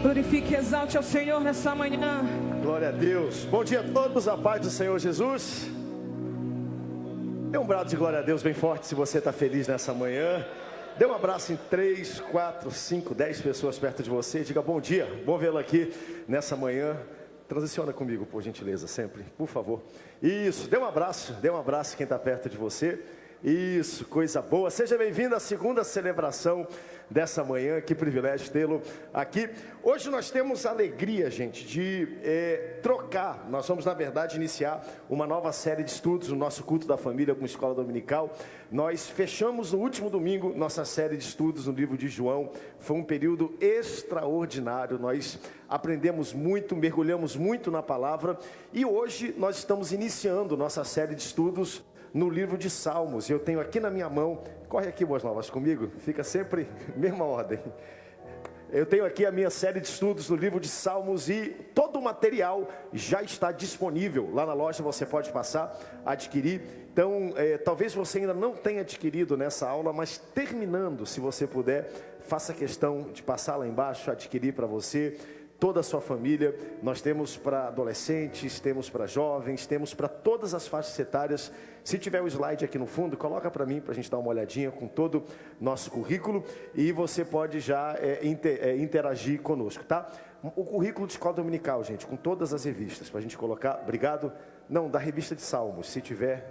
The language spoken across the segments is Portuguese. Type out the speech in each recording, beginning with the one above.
Glorifique e exalte ao Senhor nessa manhã. Glória a Deus. Bom dia a todos, a paz do Senhor Jesus. Dê um brado de glória a Deus bem forte se você está feliz nessa manhã. Dê um abraço em 3, 4, 5, 10 pessoas perto de você. Diga bom dia, bom vê-lo aqui nessa manhã. Transiciona comigo, por gentileza, sempre, por favor. Isso, dê um abraço quem está perto de você. Isso, coisa boa. Seja bem-vindo à segunda celebração dessa manhã. Que privilégio tê-lo aqui. Hoje nós temos a alegria, gente, de trocar. Nós vamos, na verdade, iniciar uma nova série de estudos no nosso culto da família com escola dominical. Nós fechamos no último domingo nossa série de estudos no livro de João. Foi um período extraordinário. Nós aprendemos muito, mergulhamos muito na palavra. E hoje nós estamos iniciando nossa série de estudos no livro de Salmos. Eu tenho aqui na minha mão, corre aqui, Boas Novas, comigo, fica sempre mesma ordem. Eu tenho aqui a minha série de estudos no livro de Salmos e todo o material já está disponível lá na loja, você pode passar, adquirir. Então, talvez você ainda não tenha adquirido nessa aula, mas terminando, se você puder, faça questão de passar lá embaixo, adquirir para você, toda a sua família. Nós temos para adolescentes, temos para jovens, temos para todas as faixas etárias. Se tiver o slide aqui no fundo, coloca para mim, para a gente dar uma olhadinha com todo o nosso currículo. E você pode já interagir conosco, tá? O currículo de escola dominical, gente, com todas as revistas, para a gente colocar, obrigado. Não, da revista de Salmos, se tiver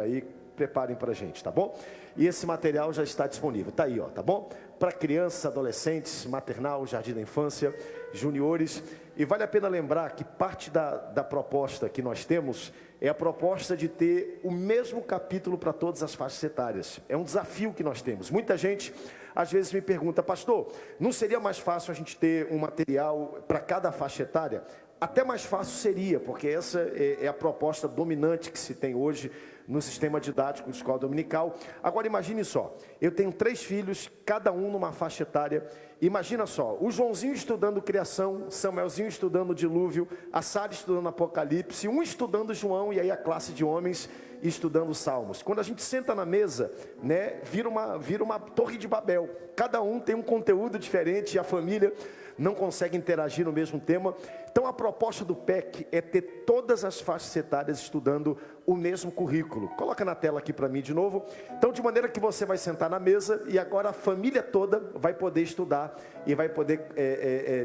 aí, preparem para a gente, tá bom? E esse material já está disponível, tá aí, ó, tá bom? Para crianças, adolescentes, maternal, jardim da infância, juniores. E vale a pena lembrar que parte da proposta que nós temos é a proposta de ter o mesmo capítulo para todas as faixas etárias. É um desafio que nós temos. Muita gente às vezes me pergunta: pastor, não seria mais fácil a gente ter um material para cada faixa etária? Até mais fácil seria, porque essa é a proposta dominante que se tem hoje no sistema didático de escola dominical. Agora imagine só, eu tenho 3 filhos, cada um numa faixa etária. Imagina só, o Joãozinho estudando criação, Samuelzinho estudando dilúvio, a Sara estudando Apocalipse, um estudando João e aí a classe de homens estudando Salmos. Quando a gente senta na mesa, né, vira uma torre de Babel. Cada um tem um conteúdo diferente e a família não consegue interagir no mesmo tema. Então a proposta do PEC é ter todas as faixas etárias estudando o mesmo currículo. Coloca na tela aqui para mim de novo. Então, de maneira que você vai sentar na mesa e agora a família toda vai poder estudar e vai poder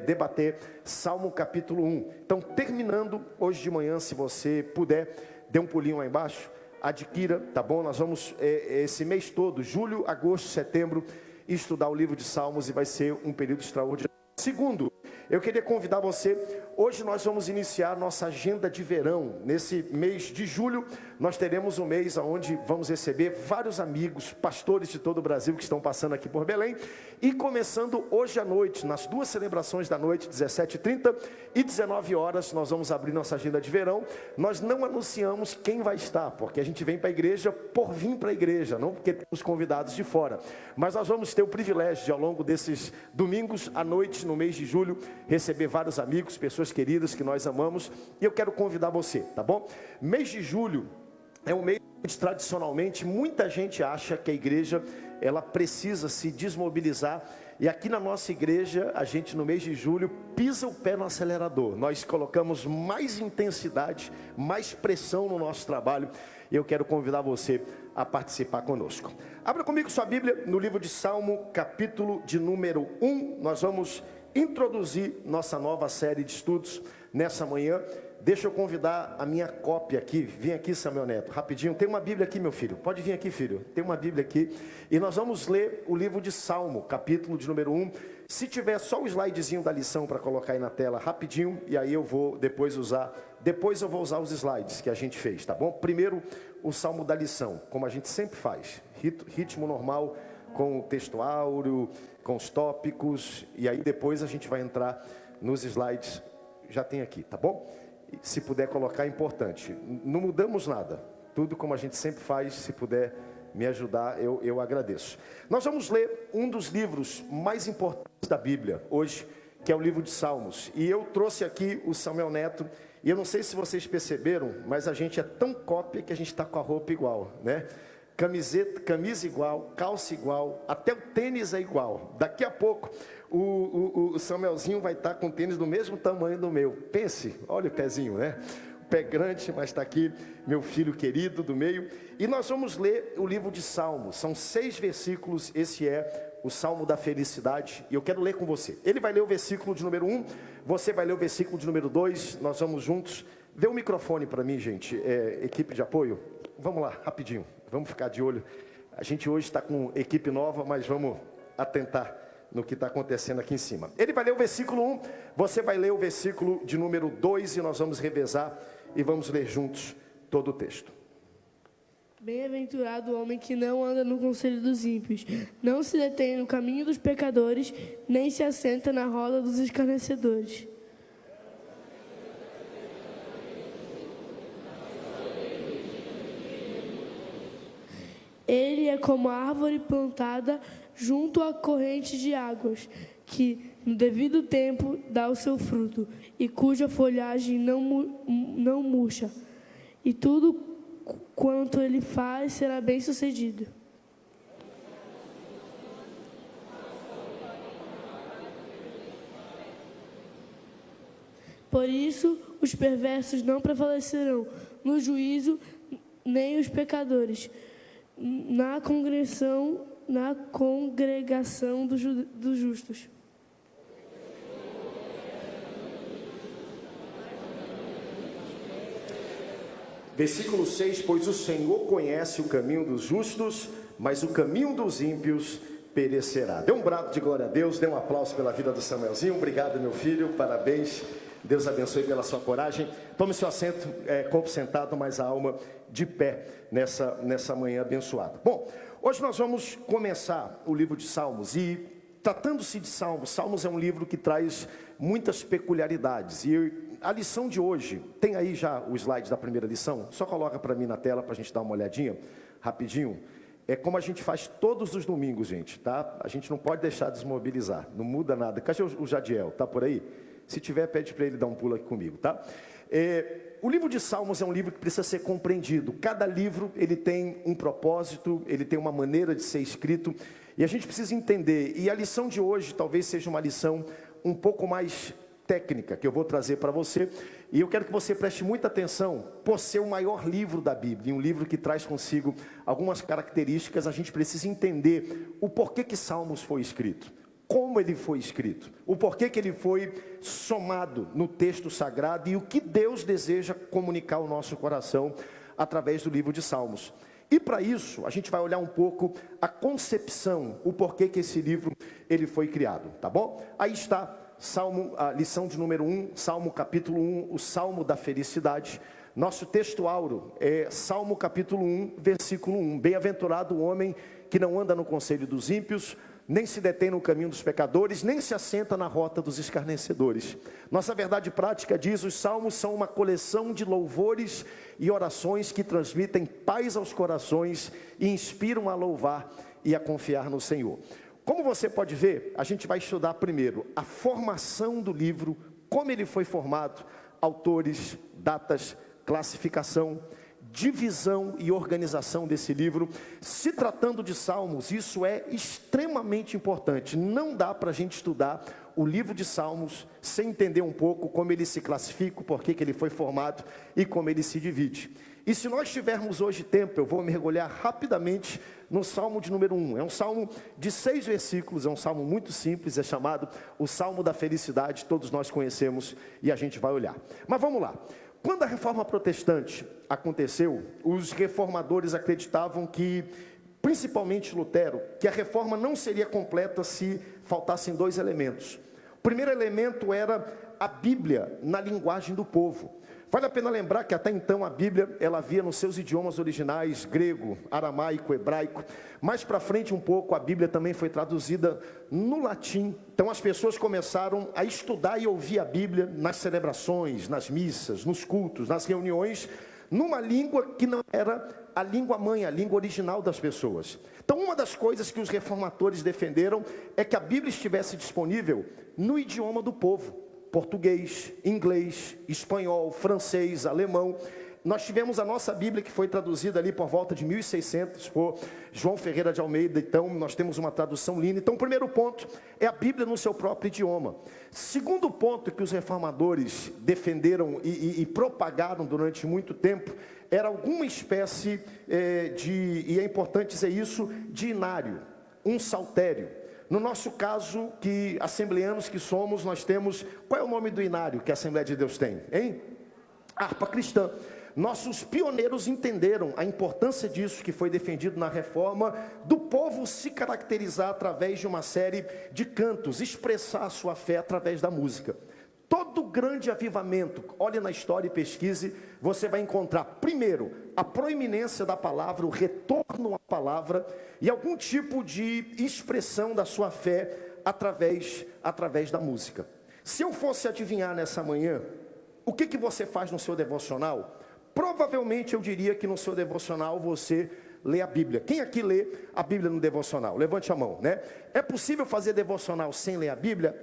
debater Salmo capítulo 1. Então, terminando hoje de manhã, se você puder, dê um pulinho lá embaixo, adquira, tá bom? Nós vamos esse mês todo, julho, agosto, setembro, estudar o livro de Salmos e vai ser um período extraordinário. Segundo, eu queria convidar você, hoje nós vamos iniciar nossa agenda de verão. Nesse mês de julho, nós teremos um mês onde vamos receber vários amigos, pastores de todo o Brasil que estão passando aqui por Belém. E começando hoje à noite, nas 2 celebrações da noite, 17h30 e 19 horas, nós vamos abrir nossa agenda de verão. Nós não anunciamos quem vai estar, porque a gente vem para a igreja por vir para a igreja, não porque temos convidados de fora. Mas nós vamos ter o privilégio de, ao longo desses domingos à noite, no mês de julho, receber vários amigos, pessoas queridas que nós amamos. E eu quero convidar você, tá bom? Mês de julho é um mês onde tradicionalmente muita gente acha que a igreja ela precisa se desmobilizar. E aqui na nossa igreja, a gente no mês de julho pisa o pé no acelerador. Nós colocamos mais intensidade, mais pressão no nosso trabalho. E eu quero convidar você a participar conosco. Abra comigo sua Bíblia no livro de Salmo, capítulo de número 1. Nós vamos introduzir nossa nova série de estudos nessa manhã. Deixa eu convidar a minha cópia aqui. Vem aqui, Samuel Neto, rapidinho. Tem uma Bíblia aqui, meu filho. Pode vir aqui, filho. Tem uma Bíblia aqui. E nós vamos ler o livro de Salmo, capítulo de número 1. Se tiver só o slidezinho da lição para colocar aí na tela rapidinho, e aí eu vou depois eu vou usar os slides que a gente fez, tá bom? Primeiro, o Salmo da lição, como a gente sempre faz. Ritmo normal, com o texto áureo, com os tópicos, e aí depois a gente vai entrar nos slides, já tem aqui, tá bom? Se puder colocar, é importante. Não mudamos nada, tudo como a gente sempre faz. Se puder me ajudar, eu agradeço. Nós vamos ler um dos livros mais importantes da Bíblia hoje, que é o livro de Salmos. E eu trouxe aqui o Samuel Neto, e eu não sei se vocês perceberam, mas a gente é tão cópia que a gente está com a roupa igual, né? camiseta, camisa igual, calça igual, até o tênis é igual. Daqui a pouco o Samuelzinho vai estar com o tênis do mesmo tamanho do meu. Pense, olha o pezinho, né? O pé grande, mas está aqui meu filho querido do meio. E nós vamos ler o livro de Salmos. São 6 versículos, esse é o Salmo da Felicidade. E eu quero ler com você. Ele vai ler o versículo de número 1, você vai ler o versículo de número 2, nós vamos juntos. Dê o microfone para mim, gente, equipe de apoio. Vamos lá, rapidinho, vamos ficar de olho. A gente hoje está com equipe nova, mas vamos atentar no que está acontecendo aqui em cima. Ele vai ler o versículo 1, você vai ler o versículo de número 2 e nós vamos revezar e vamos ler juntos todo o texto. Bem-aventurado o homem que não anda no conselho dos ímpios, não se detém no caminho dos pecadores, nem se assenta na roda dos escarnecedores. Ele é como a árvore plantada junto à corrente de águas, que no devido tempo dá o seu fruto, e cuja folhagem não murcha. E tudo quanto ele faz será bem sucedido. Por isso, os perversos não prevalecerão no juízo, nem os pecadores na congregação dos justos. Versículo 6, pois o Senhor conhece o caminho dos justos, mas o caminho dos ímpios perecerá. Dê um brado de glória a Deus, dê um aplauso pela vida do Samuelzinho. Obrigado, meu filho, parabéns. Deus abençoe pela sua coragem. Tome seu assento, corpo sentado, mas a alma de pé nessa manhã abençoada. Bom, hoje nós vamos começar o livro de Salmos. E tratando-se de Salmos, Salmos é um livro que traz muitas peculiaridades. E a lição de hoje, tem aí já o slide da primeira lição? Só coloca para mim na tela para a gente dar uma olhadinha, rapidinho. É como a gente faz todos os domingos, gente, tá? A gente não pode deixar desmobilizar, não muda nada. Cadê o Jadiel? Tá por aí? Se tiver, pede para ele dar um pulo aqui comigo, tá? O livro de Salmos é um livro que precisa ser compreendido. Cada livro, ele tem um propósito, ele tem uma maneira de ser escrito, e a gente precisa entender. E a lição de hoje talvez seja uma lição um pouco mais técnica, que eu vou trazer para você. E eu quero que você preste muita atenção, por ser o maior livro da Bíblia, um livro que traz consigo algumas características, a gente precisa entender o porquê que Salmos foi escrito. Como ele foi escrito, o porquê que ele foi somado no texto sagrado e o que Deus deseja comunicar ao nosso coração através do livro de Salmos. E para isso, a gente vai olhar um pouco a concepção, o porquê que esse livro ele foi criado, tá bom? Aí está Salmo, a lição de número 1, Salmo capítulo 1, o Salmo da Felicidade. Nosso texto áureo é Salmo capítulo 1, versículo 1. Bem-aventurado o homem que não anda no conselho dos ímpios, nem se detém no caminho dos pecadores, nem se assenta na rota dos escarnecedores. Nossa verdade prática diz: os salmos são uma coleção de louvores e orações que transmitem paz aos corações e inspiram a louvar e a confiar no Senhor. Como você pode ver, a gente vai estudar primeiro a formação do livro, como ele foi formado, autores, datas, classificação, divisão e organização desse livro. Se tratando de Salmos, isso é extremamente importante. Não dá para a gente estudar o livro de Salmos sem entender um pouco como ele se classifica, por que ele foi formado e como ele se divide. E se nós tivermos hoje tempo, eu vou mergulhar rapidamente no Salmo de número 1. É um salmo de 6 versículos, é um salmo muito simples, é chamado o Salmo da Felicidade, todos nós conhecemos e a gente vai olhar. Mas vamos lá. Quando a reforma protestante aconteceu, os reformadores acreditavam que, principalmente Lutero, que a reforma não seria completa se faltassem 2 elementos. O primeiro elemento era a Bíblia na linguagem do povo. Vale a pena lembrar que até então a Bíblia, ela havia nos seus idiomas originais, grego, aramaico, hebraico. Mais para frente um pouco, a Bíblia também foi traduzida no latim. Então as pessoas começaram a estudar e ouvir a Bíblia nas celebrações, nas missas, nos cultos, nas reuniões, numa língua que não era a língua mãe, a língua original das pessoas. Então uma das coisas que os reformadores defenderam é que a Bíblia estivesse disponível no idioma do povo. Português, inglês, espanhol, francês, alemão, nós tivemos a nossa Bíblia que foi traduzida ali por volta de 1600 por João Ferreira de Almeida. Então nós temos uma tradução linda. Então o primeiro ponto é a Bíblia no seu próprio idioma. Segundo ponto que os reformadores defenderam e propagaram durante muito tempo era alguma espécie e é importante dizer isso, de inário, um saltério. No nosso caso, que assembleanos que somos, nós temos, qual é o nome do inário que a Assembleia de Deus tem, hein? Harpa cristã. Nossos pioneiros entenderam a importância disso que foi defendido na reforma, do povo se caracterizar através de uma série de cantos, expressar a sua fé através da música. Todo grande avivamento, olhe na história e pesquise, você vai encontrar, primeiro, a proeminência da palavra, o retorno à palavra e algum tipo de expressão da sua fé através da música. Se eu fosse adivinhar nessa manhã, o que você faz no seu devocional? Provavelmente eu diria que no seu devocional você lê a Bíblia. Quem aqui lê a Bíblia no devocional? Levante a mão, né? É possível fazer devocional sem ler a Bíblia?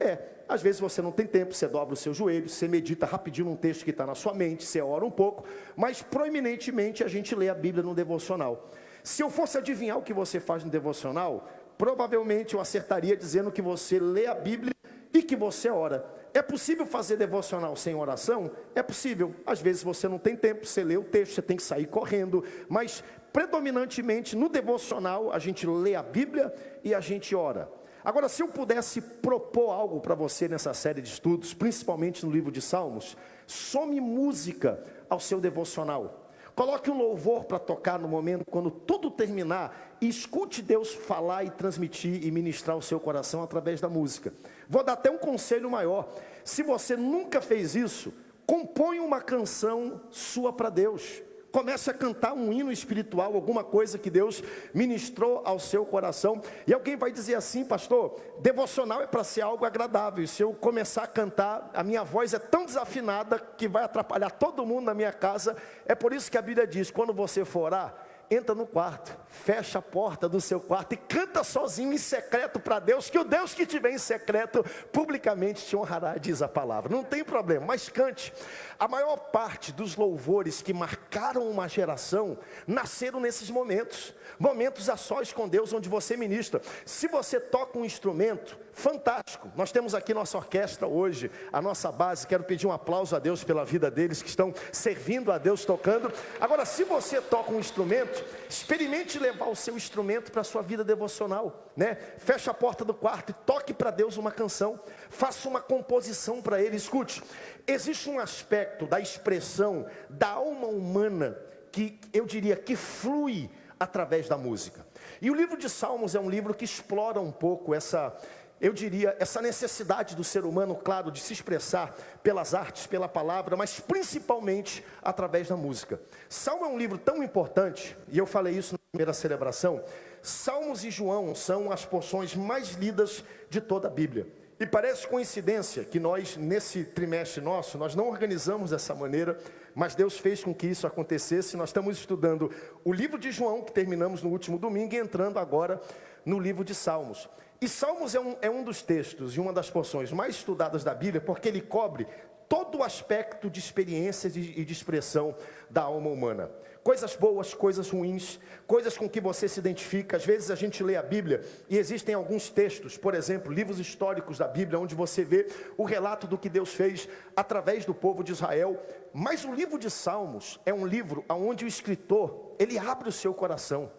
Às vezes você não tem tempo, você dobra os seus joelhos, você medita rapidinho num texto que está na sua mente, você ora um pouco, mas proeminentemente a gente lê a Bíblia no devocional. Se eu fosse adivinhar o que você faz no devocional, provavelmente eu acertaria dizendo que você lê a Bíblia e que você ora. É possível fazer devocional sem oração? É possível. Às vezes você não tem tempo, você lê o texto, você tem que sair correndo, mas predominantemente no devocional a gente lê a Bíblia e a gente ora. Agora, se eu pudesse propor algo para você nessa série de estudos, principalmente no livro de Salmos, some música ao seu devocional. Coloque um louvor para tocar no momento quando tudo terminar e escute Deus falar e transmitir e ministrar o seu coração através da música. Vou dar até um conselho maior. Se você nunca fez isso, compõe uma canção sua para Deus. Comece a cantar um hino espiritual, alguma coisa que Deus ministrou ao seu coração. E alguém vai dizer assim: pastor, devocional é para ser algo agradável. Se eu começar a cantar, a minha voz é tão desafinada que vai atrapalhar todo mundo na minha casa. É por isso que a Bíblia diz, quando você for orar, entra no quarto, fecha a porta do seu quarto e canta sozinho em secreto para Deus, que o Deus que te vê em secreto, publicamente te honrará, diz a palavra. Não tem problema, mas cante. A maior parte dos louvores que marcaram uma geração, nasceram nesses momentos a sós com Deus, onde você ministra. Se você toca um instrumento, fantástico. Nós temos aqui nossa orquestra hoje, a nossa base. Quero pedir um aplauso a Deus pela vida deles, que estão servindo a Deus tocando. Agora, se você toca um instrumento, experimente levar o seu instrumento para a sua vida devocional, né? Feche a porta do quarto e toque para Deus uma canção. Faça uma composição para Ele. Escute, existe um aspecto da expressão da alma humana que eu diria que flui através da música. E o livro de Salmos é um livro que explora um pouco essa necessidade do ser humano, claro, de se expressar pelas artes, pela palavra, mas principalmente através da música. Salmo é um livro tão importante, e eu falei isso na primeira celebração. Salmos e João são as porções mais lidas de toda a Bíblia. E parece coincidência que nós, nesse trimestre nosso, nós não organizamos dessa maneira, mas Deus fez com que isso acontecesse. Nós estamos estudando o livro de João, que terminamos no último domingo, e entrando agora no livro de Salmos. E Salmos é um dos textos e uma das porções mais estudadas da Bíblia, porque ele cobre todo o aspecto de experiência e de expressão da alma humana. Coisas boas, coisas ruins, coisas com que você se identifica. Às vezes a gente lê a Bíblia e existem alguns textos, por exemplo, livros históricos da Bíblia, onde você vê o relato do que Deus fez através do povo de Israel. Mas o livro de Salmos é um livro onde o escritor, ele abre o seu coração.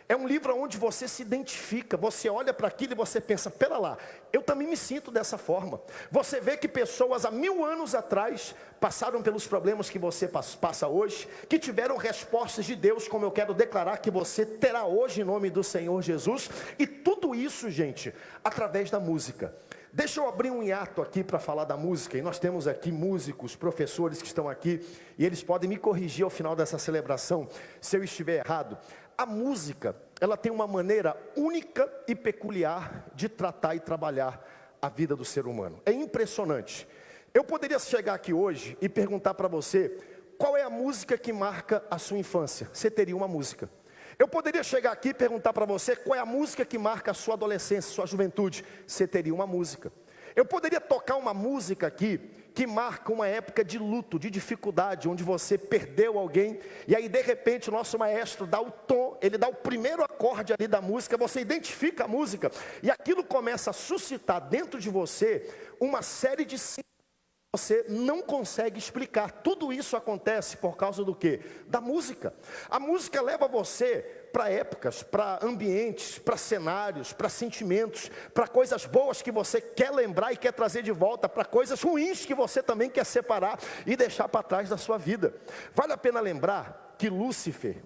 É um livro onde você se identifica, você olha para aquilo e você pensa, pera lá, eu também me sinto dessa forma. Você vê que pessoas há 1000 anos atrás passaram pelos problemas que você passa hoje, que tiveram respostas de Deus, como eu quero declarar que você terá hoje em nome do Senhor Jesus. E tudo isso, gente, através da música. Deixa eu abrir um hiato aqui para falar da música, e nós temos aqui músicos, professores que estão aqui, e eles podem me corrigir ao final dessa celebração, se eu estiver errado. A música, ela tem uma maneira única e peculiar de tratar e trabalhar a vida do ser humano. É impressionante. Eu poderia chegar aqui hoje e perguntar para você, qual é a música que marca a sua infância? Você teria uma música. Eu poderia chegar aqui e perguntar para você, qual é a música que marca a sua adolescência, sua juventude? Você teria uma música. Eu poderia tocar uma música aqui que marca uma época de luto, de dificuldade, onde você perdeu alguém, e aí de repente o nosso maestro dá o tom, ele dá o primeiro acorde ali da música, você identifica a música, e aquilo começa a suscitar dentro de você uma série de você não consegue explicar. Tudo isso acontece por causa do quê? Da música. A música leva você para épocas, para ambientes, para cenários, para sentimentos, para coisas boas que você quer lembrar e quer trazer de volta, para coisas ruins que você também quer separar e deixar para trás da sua vida. Vale a pena lembrar que Lúcifer,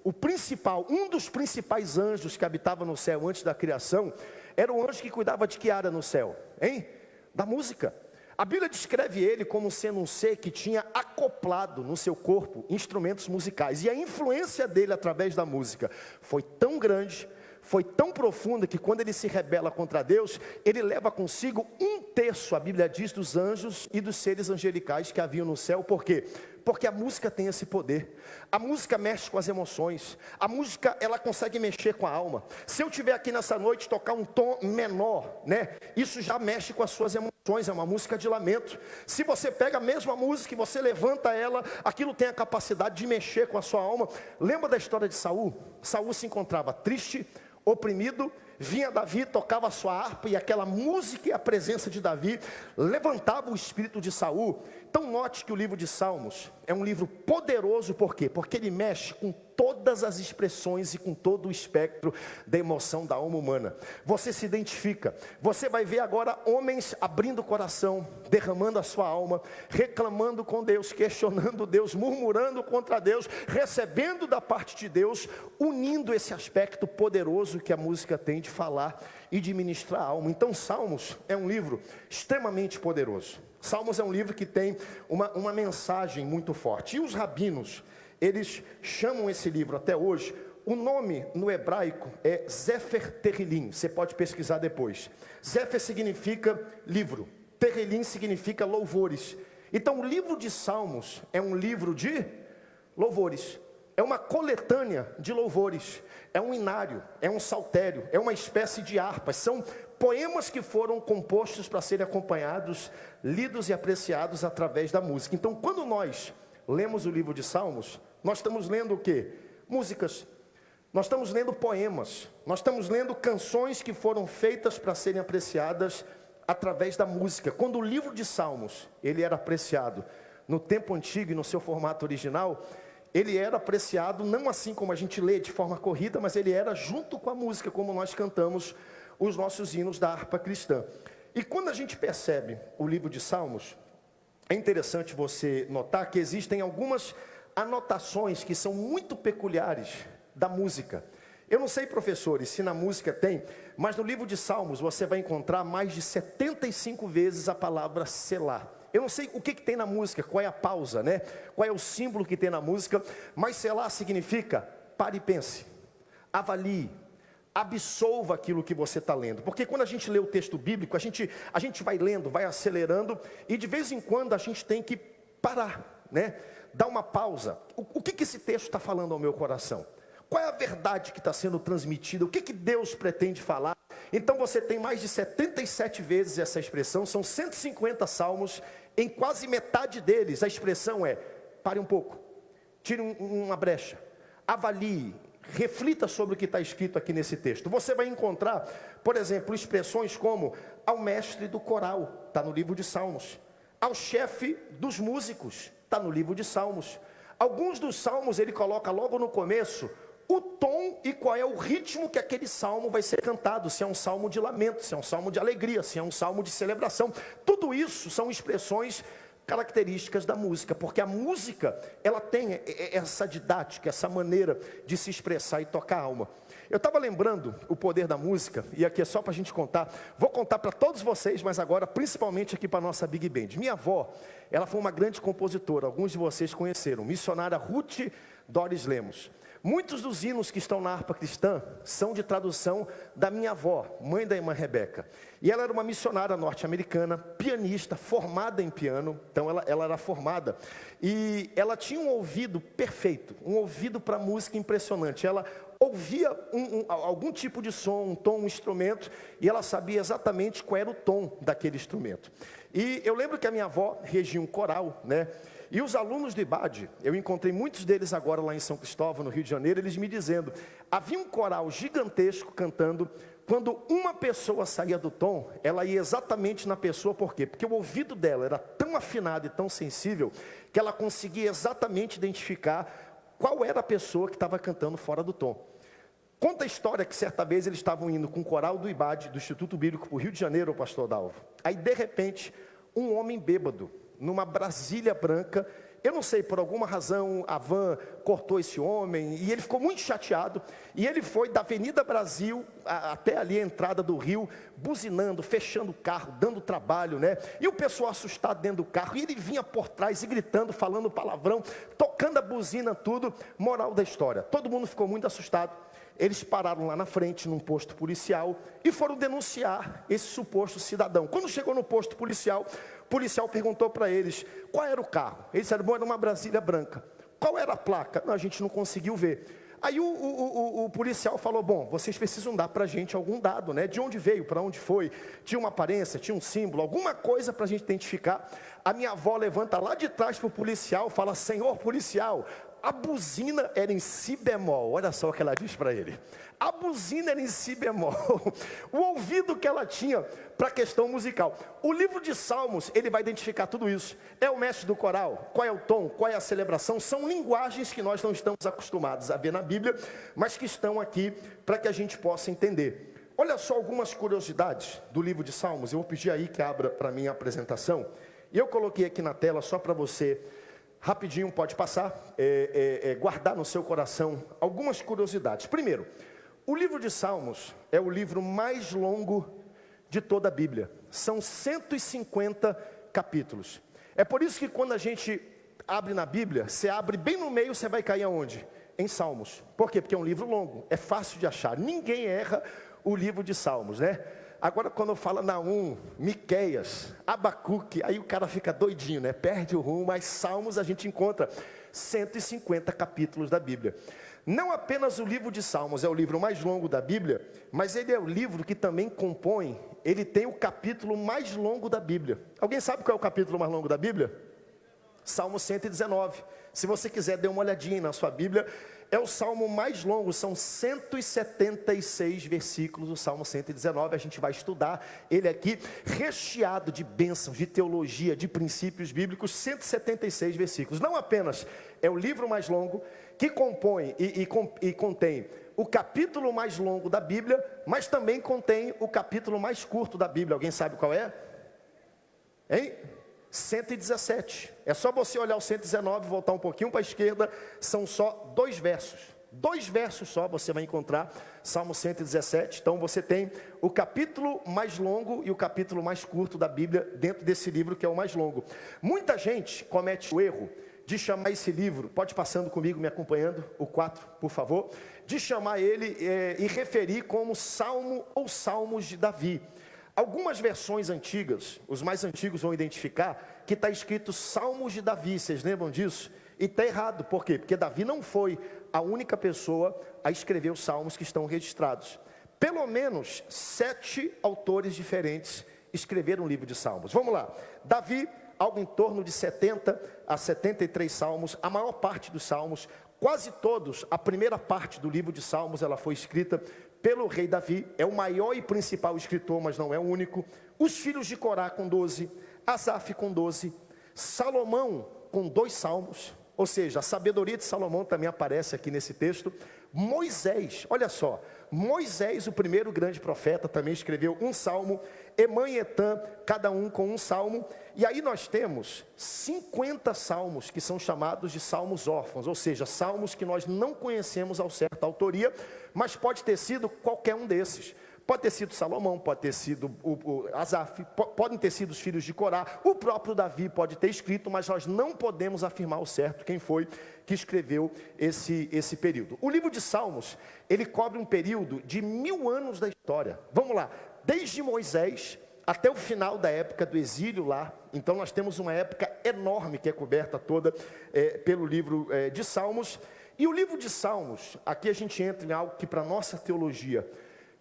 um dos principais anjos que habitava no céu antes da criação, era o anjo que cuidava de que área no céu? Hein? Da música. A Bíblia descreve ele como sendo um ser que tinha acoplado no seu corpo instrumentos musicais. E a influência dele através da música foi tão grande, foi tão profunda, que quando ele se rebela contra Deus, ele leva consigo 1/3, a Bíblia diz, dos anjos e dos seres angelicais que haviam no céu. Por quê? Porque a música tem esse poder. A música mexe com as emoções. A música, ela consegue mexer com a alma. Se eu tiver aqui nessa noite tocar um tom menor, né? Isso já mexe com as suas emoções. É uma música de lamento. Se você pega a mesma música e você levanta ela, aquilo tem a capacidade de mexer com a sua alma. Lembra da história de Saul? Saul se encontrava triste, oprimido. Vinha Davi, tocava a sua harpa, e aquela música e a presença de Davi levantava o espírito de Saul. Então note que o livro de Salmos é um livro poderoso. Por quê? Porque ele mexe com todas as expressões e com todo o espectro da emoção da alma humana. Você se identifica. Você vai ver agora homens abrindo o coração, derramando a sua alma, reclamando com Deus, questionando Deus, murmurando contra Deus, recebendo da parte de Deus, unindo esse aspecto poderoso que a música tem de falar e de ministrar a alma. Então Salmos é um livro extremamente poderoso. Salmos é um livro que tem uma mensagem muito forte. E os rabinos, eles chamam esse livro até hoje, o nome no hebraico é Sefer Tehillim. Você pode pesquisar depois. Sefer significa livro, Tehillim significa louvores. Então o livro de Salmos é um livro de louvores. É uma coletânea de louvores, é um inário, é um saltério, é uma espécie de harpas. São poemas que foram compostos para serem acompanhados, lidos e apreciados através da música. Então quando nós lemos o livro de Salmos, nós estamos lendo o quê? Músicas, nós estamos lendo poemas, nós estamos lendo canções que foram feitas para serem apreciadas através da música. Quando o livro de Salmos, ele era apreciado no tempo antigo e no seu formato original, ele era apreciado não assim como a gente lê de forma corrida, mas ele era junto com a música, como nós cantamos os nossos hinos da harpa cristã. E quando a gente percebe o livro de Salmos, é interessante você notar que existem algumas anotações que são muito peculiares da música. Eu não sei, professores, se na música tem, mas no livro de Salmos você vai encontrar mais de 75 vezes a palavra selá. Eu não sei o que tem na música, qual é a pausa, né? Qual é o símbolo que tem na música, mas selá significa pare e pense, avalie, absolva aquilo que você está lendo. Porque quando a gente lê o texto bíblico, a gente vai lendo, vai acelerando, e de vez em quando a gente tem que parar, né? Dar uma pausa. O que esse texto está falando ao meu coração? Qual é a verdade que está sendo transmitida? O que Deus pretende falar? Então você tem mais de 77 vezes essa expressão, são 150 salmos, em quase metade deles a expressão é: pare um pouco, tire uma brecha, avalie, reflita sobre o que está escrito aqui nesse texto. Você vai encontrar, por exemplo, expressões como ao mestre do coral, está no livro de Salmos, ao chefe dos músicos, está no livro de Salmos. Alguns dos salmos ele coloca logo no começo o tom e qual é o ritmo que aquele salmo vai ser cantado, se é um salmo de lamento, se é um salmo de alegria, se é um salmo de celebração. Tudo isso são expressões características da música, porque a música, ela tem essa didática, essa maneira de se expressar e tocar a alma. Eu estava lembrando o poder da música, e aqui é só para a gente contar, vou contar para todos vocês, mas agora principalmente aqui para a nossa Big Band. Minha avó, ela foi uma grande compositora, alguns de vocês conheceram, missionária Ruth Doris Lemos. Muitos dos hinos que estão na harpa cristã são de tradução da minha avó, mãe da irmã Rebeca. E ela era uma missionária norte-americana, pianista, formada em piano. Então ela era formada. E ela tinha um ouvido perfeito, um ouvido para música impressionante. Ela ouvia algum tipo de som, um tom, um instrumento, e ela sabia exatamente qual era o tom daquele instrumento. E eu lembro que a minha avó regia um coral, né? E os alunos do IBAD, eu encontrei muitos deles agora lá em São Cristóvão, no Rio de Janeiro, eles me dizendo, havia um coral gigantesco cantando, quando uma pessoa saía do tom, ela ia exatamente na pessoa, por quê? Porque o ouvido dela era tão afinado e tão sensível, que ela conseguia exatamente identificar qual era a pessoa que estava cantando fora do tom. Conta a história que certa vez eles estavam indo com o coral do IBAD, do Instituto Bíblico, para o Rio de Janeiro, o pastor Dalvo. Aí de repente, um homem bêbado, numa Brasília branca, eu não sei, por alguma razão a van cortou esse homem, e ele ficou muito chateado, e ele foi da Avenida Brasil, até ali a entrada do Rio, buzinando, fechando o carro, dando trabalho, né? E o pessoal assustado dentro do carro, e ele vinha por trás e gritando, falando palavrão, tocando a buzina, tudo. Moral da história, todo mundo ficou muito assustado. Eles pararam lá na frente, num posto policial, e foram denunciar esse suposto cidadão. Quando chegou no posto policial, o policial perguntou para eles, qual era o carro? Eles disseram, bom, era uma Brasília branca. Qual era a placa? Não, a gente não conseguiu ver. Aí o policial falou, bom, vocês precisam dar para a gente algum dado, né? De onde veio, para onde foi, tinha uma aparência, tinha um símbolo, alguma coisa para a gente identificar. A minha avó levanta lá de trás para o policial, fala, senhor policial, a buzina era em si bemol. Olha só o que ela diz para ele. A buzina era em si bemol. O ouvido que ela tinha para a questão musical. O livro de Salmos, ele vai identificar tudo isso. É o mestre do coral, qual é o tom, qual é a celebração. São linguagens que nós não estamos acostumados a ver na Bíblia, mas que estão aqui para que a gente possa entender. Olha só algumas curiosidades do livro de Salmos. Eu vou pedir aí que abra para mim a apresentação. E eu coloquei aqui na tela só para você... Rapidinho, pode passar, guardar no seu coração algumas curiosidades. Primeiro, o livro de Salmos é o livro mais longo de toda a Bíblia. São 150 capítulos. É por isso que quando a gente abre na Bíblia, você abre bem no meio, você vai cair aonde? Em Salmos. Por quê? Porque é um livro longo, é fácil de achar. Ninguém erra o livro de Salmos, né? Agora quando fala Naum, Miqueias, Abacuque, aí o cara fica doidinho, né? Perde o rumo, mas Salmos a gente encontra 150 capítulos da Bíblia. Não apenas o livro de Salmos é o livro mais longo da Bíblia, mas ele é o livro que também compõe, ele tem o capítulo mais longo da Bíblia. Alguém sabe qual é o capítulo mais longo da Bíblia? Salmo 119. Se você quiser, dê uma olhadinha na sua Bíblia. É o salmo mais longo, são 176 versículos, o Salmo 119, a gente vai estudar ele aqui, recheado de bênçãos, de teologia, de princípios bíblicos, 176 versículos. Não apenas é o livro mais longo, que compõe e contém o capítulo mais longo da Bíblia, mas também contém o capítulo mais curto da Bíblia. Alguém sabe qual é? Hein? 117, é só você olhar o 119, voltar um pouquinho para a esquerda, são só 2 versos só você vai encontrar, Salmo 117, então você tem o capítulo mais longo e o capítulo mais curto da Bíblia, dentro desse livro que é o mais longo. Muita gente comete o erro de chamar esse livro, pode ir passando comigo, me acompanhando, o 4, por favor, de chamar ele e referir como Salmo ou Salmos de Davi. Algumas versões antigas, os mais antigos vão identificar que está escrito Salmos de Davi, vocês lembram disso? E está errado, por quê? Porque Davi não foi a única pessoa a escrever os salmos que estão registrados. Pelo menos 7 autores diferentes escreveram um livro de salmos. Vamos lá, Davi, algo em torno de 70 a 73 salmos, a maior parte dos salmos, quase todos, a primeira parte do livro de Salmos, ela foi escrita pelo rei Davi, é o maior e principal escritor, mas não é o único. Os filhos de Corá com 12, Asaf com 12, Salomão com 2 salmos, ou seja, a sabedoria de Salomão também aparece aqui nesse texto. Moisés, olha só, Moisés, o primeiro grande profeta, também escreveu um salmo, Emã e Etã, cada um com um salmo, e aí nós temos 50 salmos que são chamados de salmos órfãos, ou seja, salmos que nós não conhecemos ao certo a autoria, mas pode ter sido qualquer um desses. Pode ter sido Salomão, pode ter sido o Asaf, podem ter sido os filhos de Corá, o próprio Davi pode ter escrito, mas nós não podemos afirmar ao certo quem foi que escreveu esse período. O livro de Salmos, ele cobre um período de 1000 anos da história. Vamos lá, desde Moisés até o final da época do exílio lá. Então nós temos uma época enorme que é coberta toda pelo livro de Salmos. E o livro de Salmos, aqui a gente entra em algo que para a nossa teologia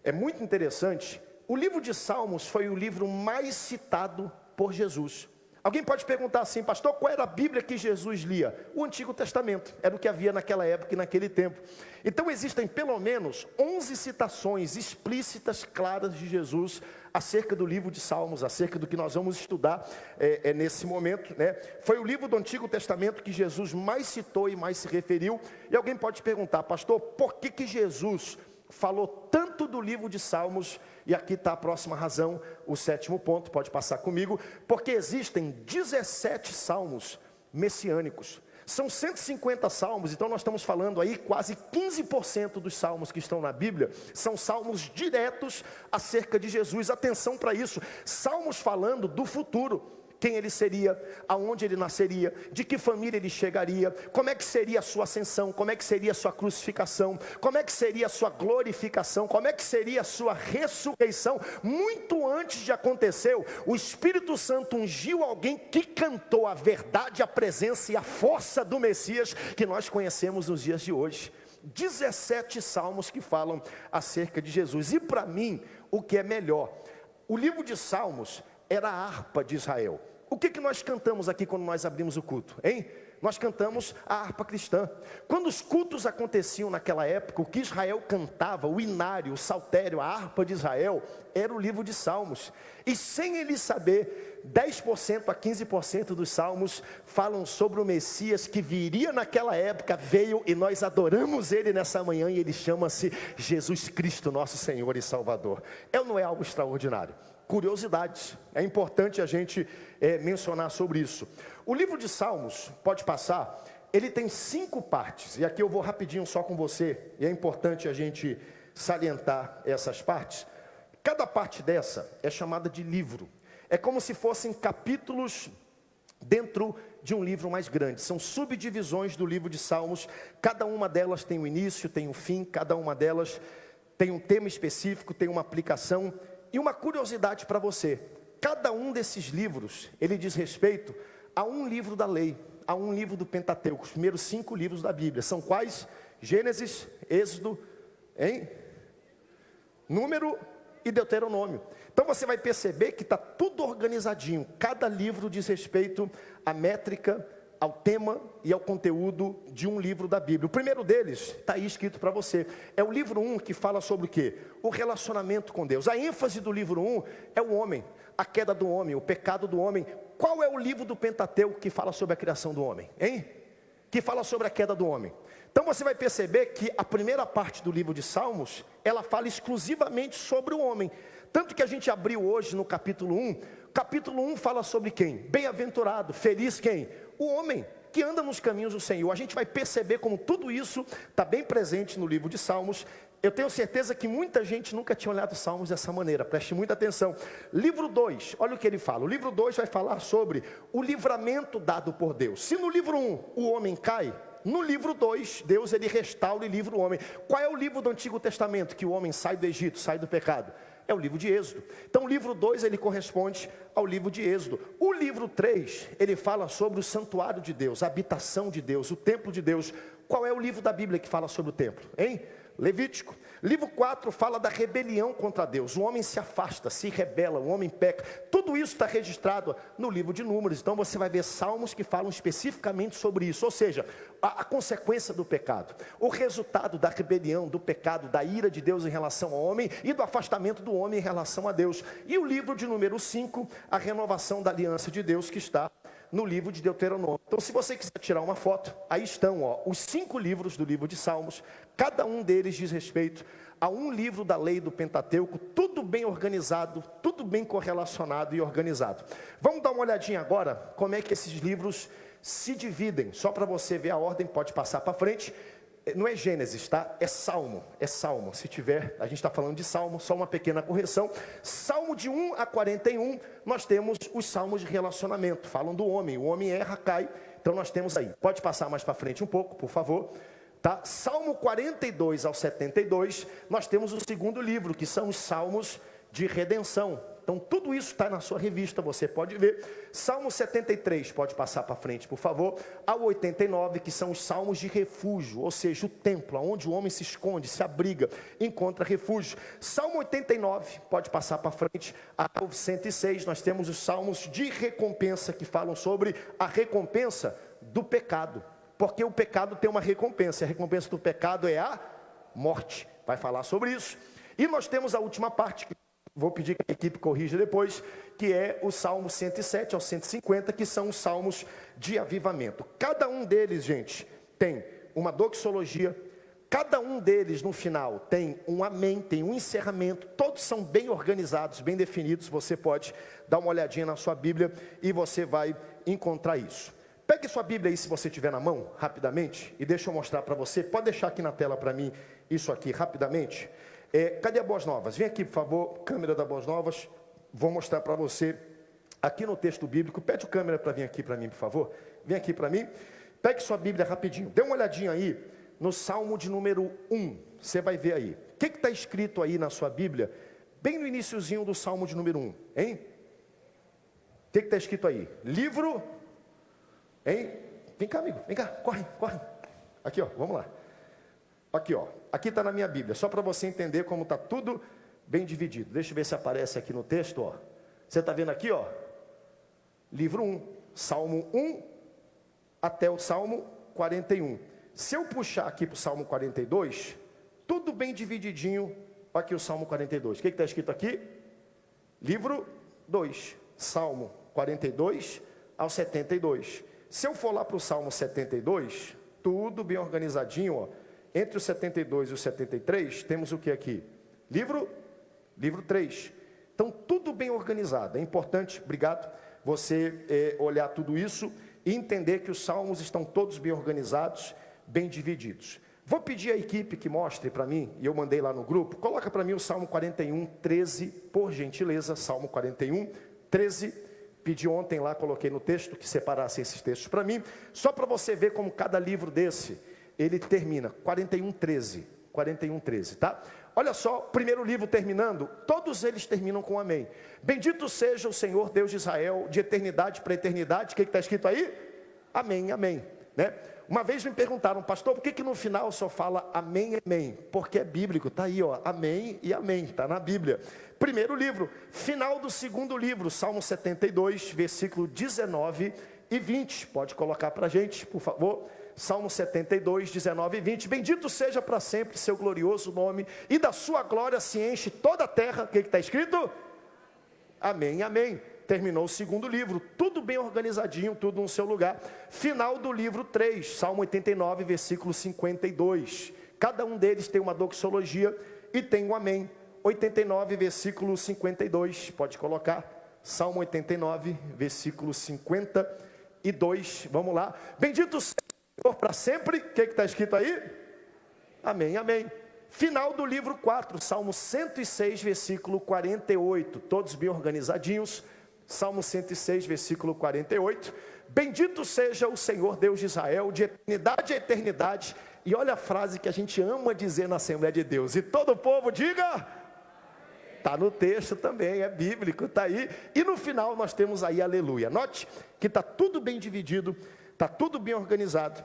é muito interessante. O livro de Salmos foi o livro mais citado por Jesus. Alguém pode perguntar assim, pastor, qual era a Bíblia que Jesus lia? O Antigo Testamento, era o que havia naquela época e naquele tempo. Então existem pelo menos 11 citações explícitas, claras de Jesus acerca do livro de Salmos, acerca do que nós vamos estudar nesse momento, né? Foi o livro do Antigo Testamento que Jesus mais citou e mais se referiu. E alguém pode perguntar, pastor, por que Jesus falou tanto do livro de Salmos? E aqui está a próxima razão, o 7º ponto, pode passar comigo. Porque existem 17 salmos messiânicos. São 150 salmos, então nós estamos falando aí quase 15% dos salmos que estão na Bíblia são salmos diretos acerca de Jesus. Atenção para isso, salmos falando do futuro. Quem ele seria, aonde ele nasceria, de que família ele chegaria, como é que seria a sua ascensão, como é que seria a sua crucificação, como é que seria a sua glorificação, como é que seria a sua ressurreição. Muito antes de acontecer, o Espírito Santo ungiu alguém que cantou a verdade, a presença e a força do Messias que nós conhecemos nos dias de hoje. 17 salmos que falam acerca de Jesus. E para mim, o que é melhor, o livro de Salmos era a harpa de Israel. O que nós cantamos aqui quando nós abrimos o culto, hein? Nós cantamos a harpa cristã. Quando os cultos aconteciam naquela época, o que Israel cantava, o inário, o saltério, a harpa de Israel, era o livro de Salmos. E sem ele saber, 10% a 15% dos salmos falam sobre o Messias que viria naquela época, veio e nós adoramos ele nessa manhã e ele chama-se Jesus Cristo, nosso Senhor e Salvador. Não é algo extraordinário? Curiosidades, é importante a gente mencionar sobre isso. O livro de Salmos, pode passar, ele tem 5 partes, e aqui eu vou rapidinho só com você, e é importante a gente salientar essas partes. Cada parte dessa é chamada de livro, é como se fossem capítulos dentro de um livro mais grande, são subdivisões do livro de Salmos, cada uma delas tem um início, tem um fim, cada uma delas tem um tema específico, tem uma aplicação. E uma curiosidade para você, cada um desses livros, ele diz respeito a um livro da lei, a um livro do Pentateuco, os primeiros 5 livros da Bíblia. São quais? Gênesis, Êxodo, Número e Deuteronômio. Então você vai perceber que está tudo organizadinho, cada livro diz respeito à métrica, ao tema e ao conteúdo de um livro da Bíblia. O primeiro deles está aí escrito para você, é o livro 1 que fala sobre o quê? O relacionamento com Deus. A ênfase do livro 1 é o homem, a queda do homem, o pecado do homem. Qual é o livro do Pentateuco que fala sobre a criação do homem? Que fala sobre a queda do homem. Então você vai perceber que a primeira parte do livro de Salmos, ela fala exclusivamente sobre o homem. Tanto que a gente abriu hoje no capítulo 1, capítulo 1 fala sobre quem? Bem-aventurado, feliz quem? O homem que anda nos caminhos do Senhor. A gente vai perceber como tudo isso está bem presente no livro de Salmos. Eu tenho certeza que muita gente nunca tinha olhado Salmos dessa maneira, preste muita atenção. Livro 2, olha o que ele fala. O livro 2 vai falar sobre o livramento dado por Deus. Se no livro 1 o homem cai, no livro 2, Deus ele restaura e livra o homem. Qual é o livro do Antigo Testamento que o homem sai do Egito, sai do pecado? É o livro de Êxodo. Então o livro 2 ele corresponde ao livro de Êxodo. O livro 3, ele fala sobre o santuário de Deus, a habitação de Deus, o templo de Deus. Qual é o livro da Bíblia que fala sobre o templo? Levítico. Livro 4 fala da rebelião contra Deus. O homem se afasta, se rebela, o homem peca. Tudo isso está registrado no livro de Números. Então você vai ver salmos que falam especificamente sobre isso. Ou seja, a consequência do pecado, o resultado da rebelião, do pecado, da ira de Deus em relação ao homem e do afastamento do homem em relação a Deus. E o livro de número 5, a renovação da aliança de Deus, que está no livro de Deuteronômio. Então se você quiser tirar uma foto, aí estão os 5 livros do livro de Salmos. Cada um deles diz respeito a um livro da lei do Pentateuco, tudo bem organizado, tudo bem correlacionado e organizado. Vamos dar uma olhadinha agora como é que esses livros se dividem. Só para você ver a ordem, pode passar para frente. Não é Gênesis, tá? É Salmo. Se tiver, a gente está falando de Salmo, só uma pequena correção. Salmo de 1 a 41, nós temos os salmos de relacionamento. Falam do homem, o homem erra, cai. Então nós temos aí. Pode passar mais para frente um pouco, por favor. Tá? Salmo 42 ao 72, nós temos o segundo livro, que são os salmos de redenção. Então tudo isso está na sua revista, você pode ver. Salmo 73, pode passar para frente, por favor. Ao 89, que são os salmos de refúgio, ou seja, o templo, onde o homem se esconde, se abriga, encontra refúgio. Salmo 89, pode passar para frente. Ao 106, nós temos os salmos de recompensa, que falam sobre a recompensa do pecado. Porque o pecado tem uma recompensa, a recompensa do pecado é a morte. Vai falar sobre isso. E nós temos a última parte, que vou pedir que a equipe corrija depois, que é o Salmo 107 ao 150, que são os salmos de avivamento. Cada um deles, gente, tem uma doxologia, cada um deles no final tem um amém, tem um encerramento, todos são bem organizados, bem definidos. Você pode dar uma olhadinha na sua Bíblia e você vai encontrar isso. Pegue sua Bíblia aí, se você tiver na mão, rapidamente, e deixa eu mostrar para você. Pode deixar aqui na tela para mim isso aqui, rapidamente. Cadê a Boas Novas? Vem aqui, por favor, câmera da Boas Novas. Vou mostrar para você aqui no texto bíblico. Pede o câmera para vir aqui para mim, por favor. Vem aqui para mim. Pegue sua Bíblia rapidinho. Dê uma olhadinha aí no Salmo de número 1. Você vai ver aí. O que está escrito aí na sua Bíblia? Bem no iniciozinho do Salmo de número 1. Hein? O que está escrito aí? Livro... Hein? Vem cá, amigo. Vem cá. Corre, corre. Aqui, ó. Vamos lá. Aqui, ó. Aqui está na minha Bíblia. Só para você entender como está tudo bem dividido. Deixa eu ver se aparece aqui no texto, ó. Você está vendo aqui, ó? Livro 1. Salmo 1 até o Salmo 41. Se eu puxar aqui para o Salmo 42, tudo bem divididinho. Aqui o Salmo 42. O que está escrito aqui? Livro 2. Salmo 42 ao 72. Se eu for lá para o Salmo 72, tudo bem organizadinho, ó. Entre o 72 e o 73, temos o que aqui? Livro 3. Então, tudo bem organizado. É importante, obrigado, você olhar tudo isso e entender que os salmos estão todos bem organizados, bem divididos. Vou pedir à equipe que mostre para mim, e eu mandei lá no grupo, coloca para mim o Salmo 41, 13, por gentileza, Salmo 41, 13. Pedi ontem lá, coloquei no texto, que separasse esses textos para mim, só para você ver como cada livro desse, ele termina, 41, 13, tá? Olha só, primeiro livro terminando, todos eles terminam com amém. Bendito seja o Senhor Deus de Israel, de eternidade para eternidade. O que está escrito aí? Amém, amém, né? Uma vez me perguntaram, pastor, por que no final só fala amém, amém? Porque é bíblico, está aí, ó, amém e amém, está na Bíblia. Primeiro livro, final do segundo livro, Salmo 72, versículo 19 e 20. Pode colocar para a gente, por favor. Salmo 72, 19 e 20. Bendito seja para sempre seu glorioso nome, e da sua glória se enche toda a terra. O que está escrito? Amém, amém. Terminou o segundo livro, tudo bem organizadinho, tudo no seu lugar. Final do livro 3, Salmo 89, versículo 52. Cada um deles tem uma doxologia e tem um amém. 89, versículo 52, pode colocar. Salmo 89, versículo 52. Vamos lá. Bendito seja o Senhor para sempre. O que está escrito aí? Amém, amém. Final do livro 4, Salmo 106, versículo 48. Todos bem organizadinhos. Salmo 106, versículo 48. Bendito seja o Senhor Deus de Israel, de eternidade a eternidade. E olha a frase que a gente ama dizer na Assembleia de Deus. E todo o povo diga... Está no texto também, é bíblico, está aí. E no final nós temos aí aleluia. Note que está tudo bem dividido, está tudo bem organizado,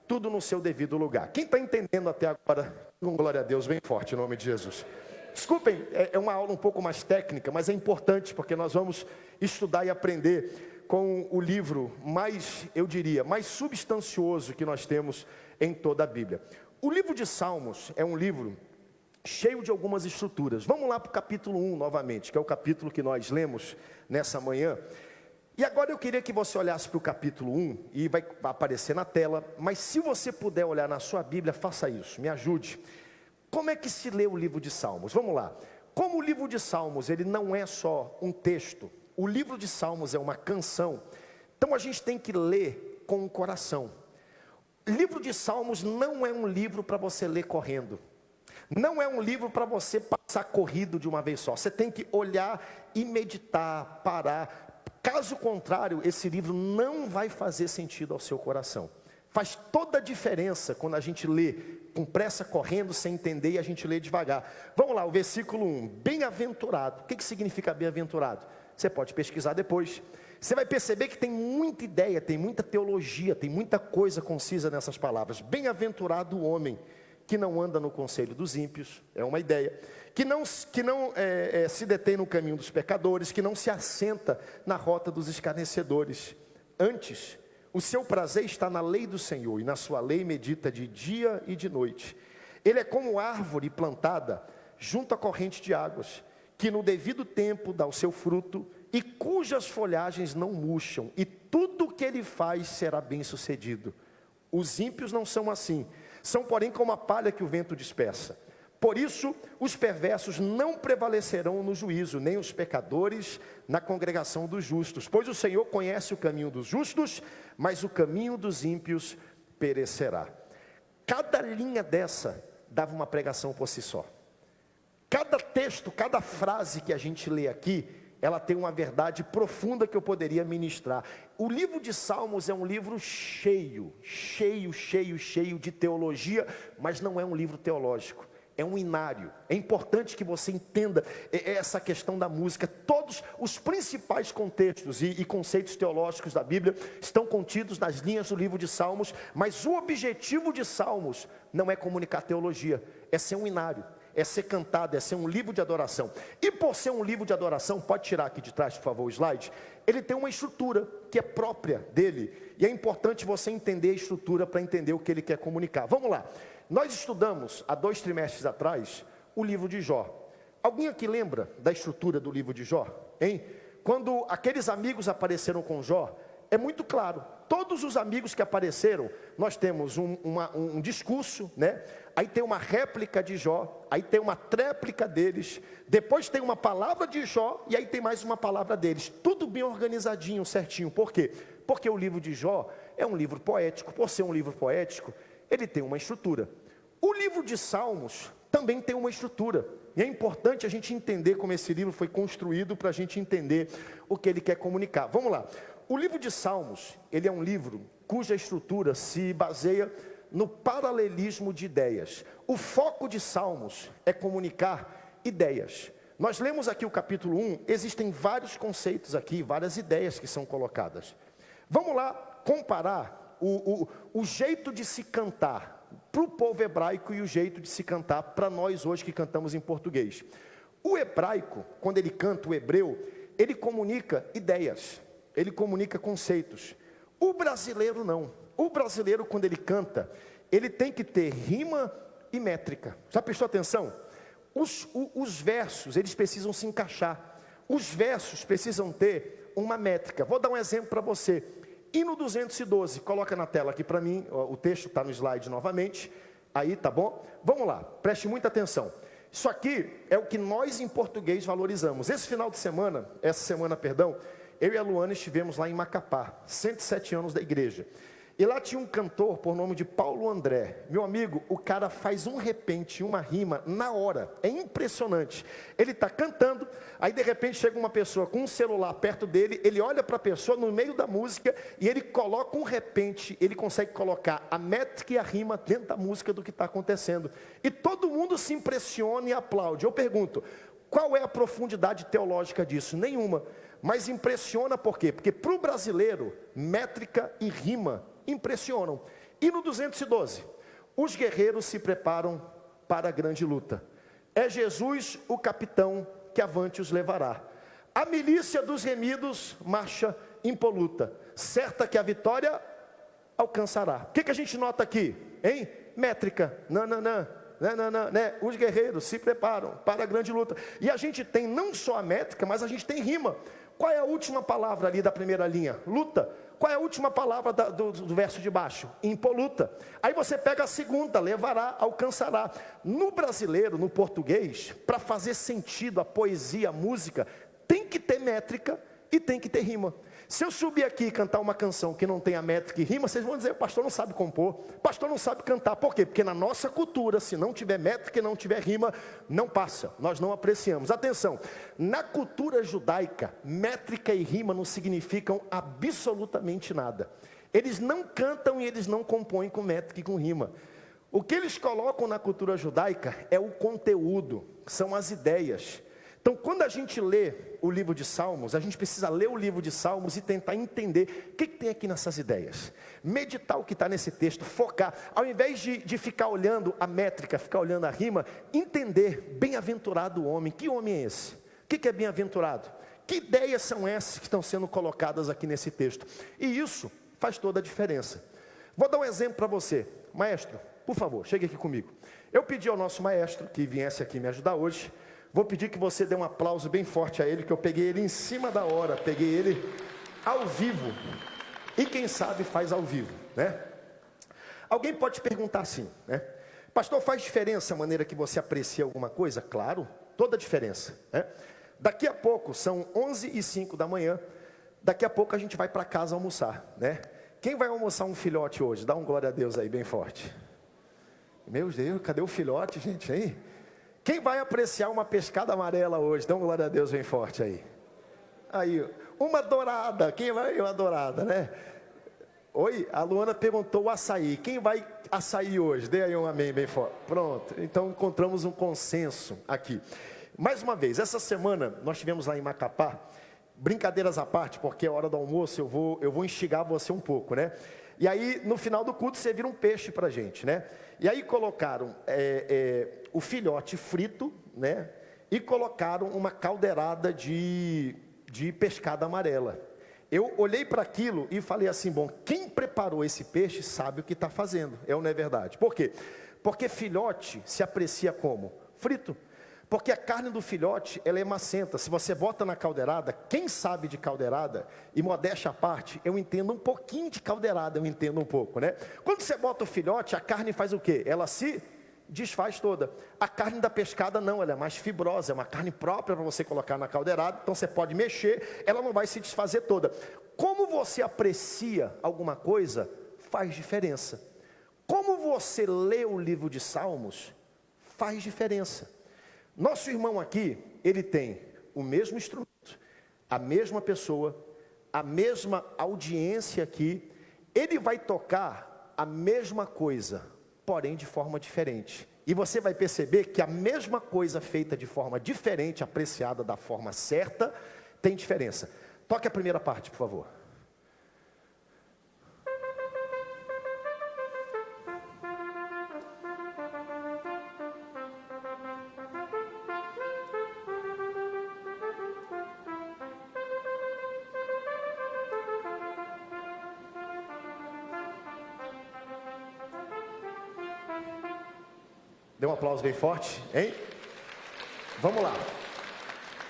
tudo no seu devido lugar. Quem está entendendo até agora, com glória a Deus, bem forte, em nome de Jesus. Desculpem, é uma aula um pouco mais técnica, mas é importante porque nós vamos estudar e aprender com o livro mais, eu diria, mais substancioso que nós temos em toda a Bíblia. O livro de Salmos é um livro cheio de algumas estruturas. Vamos lá para o capítulo 1 novamente, que é o capítulo que nós lemos nessa manhã. E agora eu queria que você olhasse para o capítulo 1, e vai aparecer na tela, mas se você puder olhar na sua Bíblia, faça isso, me ajude. Como é que se lê o livro de Salmos? Vamos lá. Como o livro de Salmos, ele não é só um texto, o livro de Salmos é uma canção, então a gente tem que ler com o coração. O livro de Salmos não é um livro para você ler correndo. Não é um livro para você passar corrido de uma vez só. Você tem que olhar e meditar, parar. Caso contrário, esse livro não vai fazer sentido ao seu coração. Faz toda a diferença quando a gente lê com pressa, correndo, sem entender, e a gente lê devagar. Vamos lá, o versículo 1. Bem-aventurado. O que significa bem-aventurado? Você pode pesquisar depois. Você vai perceber que tem muita ideia, tem muita teologia, tem muita coisa concisa nessas palavras. Bem-aventurado o homem que não anda no conselho dos ímpios, é uma ideia. Que não se detém no caminho dos pecadores, que não se assenta na rota dos escarnecedores. Antes, o seu prazer está na lei do Senhor, e na sua lei medita de dia e de noite. Ele é como árvore plantada junto à corrente de águas, que no devido tempo dá o seu fruto, e cujas folhagens não murcham, e tudo o que ele faz será bem sucedido. Os ímpios não são assim, são porém como a palha que o vento dispersa. Por isso, os perversos não prevalecerão no juízo, nem os pecadores na congregação dos justos. Pois o Senhor conhece o caminho dos justos, mas o caminho dos ímpios perecerá. Cada linha dessa dava uma pregação por si só. Cada texto, cada frase que a gente lê aqui, ela tem uma verdade profunda que eu poderia ministrar. O livro de Salmos é um livro cheio de teologia, mas não é um livro teológico. É um inário. É importante que você entenda essa questão da música. Todos os principais contextos e conceitos teológicos da Bíblia estão contidos nas linhas do livro de Salmos, mas o objetivo de Salmos não é comunicar teologia, é ser um inário, é ser cantado, é ser um livro de adoração. E por ser um livro de adoração, pode tirar aqui de trás, por favor, o slide. Ele tem uma estrutura que é própria dele, e é importante você entender a estrutura para entender o que ele quer comunicar. Vamos lá. Nós estudamos, há 2 trimestres atrás, o livro de Jó. Alguém aqui lembra da estrutura do livro de Jó? Hein? Quando aqueles amigos apareceram com Jó, é muito claro. Todos os amigos que apareceram, nós temos um discurso, né? Aí tem uma réplica de Jó, aí tem uma tréplica deles, depois tem uma palavra de Jó, e aí tem mais uma palavra deles. Tudo bem organizadinho, certinho. Por quê? Porque o livro de Jó é um livro poético. Por ser um livro poético, ele tem uma estrutura. O livro de Salmos também tem uma estrutura. E é importante a gente entender como esse livro foi construído para a gente entender o que ele quer comunicar. Vamos lá. O livro de Salmos, ele é um livro cuja estrutura se baseia no paralelismo de ideias. O foco de Salmos é comunicar ideias. Nós lemos aqui o capítulo 1, existem vários conceitos aqui, várias ideias que são colocadas. Vamos lá comparar o jeito de se cantar para o povo hebraico e o jeito de se cantar para nós hoje que cantamos em português. O hebraico, quando ele canta, o hebreu, ele comunica ideias, ele comunica conceitos. O brasileiro não. O brasileiro, quando ele canta, ele tem que ter rima e métrica. Já prestou atenção? Os versos, eles precisam se encaixar. Os versos precisam ter uma métrica. Vou dar um exemplo para você. Hino 212, coloca na tela aqui para mim, o texto está no slide novamente, aí tá bom? Vamos lá, preste muita atenção. Isso aqui é o que nós em português valorizamos. Essa semana, eu e a Luana estivemos lá em Macapá, 107 anos da igreja. E lá tinha um cantor por nome de Paulo André. Meu amigo, o cara faz um repente, uma rima na hora. É impressionante. Ele está cantando, aí de repente chega uma pessoa com um celular perto dele, ele olha para a pessoa no meio da música e ele coloca um repente, ele consegue colocar a métrica e a rima dentro da música do que está acontecendo. E todo mundo se impressiona e aplaude. Eu pergunto, qual é a profundidade teológica disso? Nenhuma. Mas impressiona por quê? Porque para o brasileiro, métrica e rima impressionam. E no 212, os guerreiros se preparam para a grande luta. É Jesus o capitão que avante os levará. A milícia dos remidos marcha impoluta, certa que a vitória alcançará. O que a gente nota aqui? Hein? Métrica, né? Os guerreiros se preparam para a grande luta. E a gente tem não só a métrica, mas a gente tem rima. Qual é a última palavra ali da primeira linha? Luta. Qual é a última palavra do verso de baixo? Impoluta. Aí você pega a segunda, levará, alcançará. No brasileiro, no português, para fazer sentido a poesia, a música, tem que ter métrica e tem que ter rima. Se eu subir aqui e cantar uma canção que não tenha métrica e rima, vocês vão dizer, o pastor não sabe compor, o pastor não sabe cantar. Por quê? Porque na nossa cultura, se não tiver métrica e não tiver rima, não passa, nós não apreciamos. Atenção, na cultura judaica, métrica e rima não significam absolutamente nada. Eles não cantam e eles não compõem com métrica e com rima. O que eles colocam na cultura judaica é o conteúdo, são as ideias. Então, quando a gente lê o livro de Salmos, a gente precisa ler o livro de Salmos e tentar entender o que tem aqui nessas ideias. Meditar o que está nesse texto, focar. Ao invés de ficar olhando a métrica, ficar olhando a rima, entender, bem-aventurado o homem. Que homem é esse? O que é bem-aventurado? Que ideias são essas que estão sendo colocadas aqui nesse texto? E isso faz toda a diferença. Vou dar um exemplo para você. Maestro, por favor, chegue aqui comigo. Eu pedi ao nosso maestro que viesse aqui me ajudar hoje. Vou pedir que você dê um aplauso bem forte a ele, que eu peguei ele em cima da hora, peguei ele ao vivo. E quem sabe faz ao vivo, né? Alguém pode perguntar assim, né? Pastor, faz diferença a maneira que você aprecia alguma coisa? Claro, toda a diferença, né? Daqui a pouco, são 11h05 da manhã, daqui a pouco a gente vai para casa almoçar, né? Quem vai almoçar um filhote hoje? Dá um glória a Deus aí bem forte. Meu Deus, cadê o filhote, gente, aí? Quem vai apreciar uma pescada amarela hoje? Dá um glória a Deus bem forte aí. Aí, uma dourada. Quem vai uma dourada, né? Oi, a Luana perguntou o açaí. Quem vai açaí hoje? Dê aí um amém bem forte. Pronto, então encontramos um consenso aqui. Mais uma vez, essa semana nós tivemos lá em Macapá, brincadeiras à parte, porque é hora do almoço, eu vou instigar você um pouco, né? E aí, no final do culto, serviram um peixe pra gente, né? E aí colocaram o filhote frito, né? E colocaram uma caldeirada de pescada amarela. Eu olhei para aquilo e falei assim, bom, quem preparou esse peixe sabe o que está fazendo. É ou não é verdade? Por quê? Porque filhote se aprecia como? Frito. Porque a carne do filhote, ela é macenta. Se você bota na caldeirada, quem sabe de caldeirada, e modéstia à parte, eu entendo um pouquinho de caldeirada, eu entendo um pouco, né? Quando você bota o filhote, a carne faz o quê? Ela se desfaz toda. A carne da pescada não, ela é mais fibrosa, é uma carne própria para você colocar na caldeirada, então você pode mexer, ela não vai se desfazer toda. Como você aprecia alguma coisa, faz diferença. Como você lê o livro de Salmos, faz diferença. Nosso irmão aqui, ele tem o mesmo instrumento, a mesma pessoa, a mesma audiência aqui, ele vai tocar a mesma coisa, porém de forma diferente. E você vai perceber que a mesma coisa feita de forma diferente, apreciada da forma certa, tem diferença. Toque a primeira parte, por favor. Dê um aplauso bem forte, hein? Vamos lá.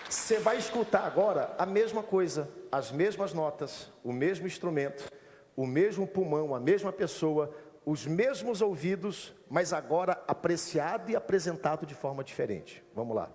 Você vai escutar agora a mesma coisa, as mesmas notas, o mesmo instrumento, o mesmo pulmão, a mesma pessoa, os mesmos ouvidos, mas agora apreciado e apresentado de forma diferente. Vamos lá.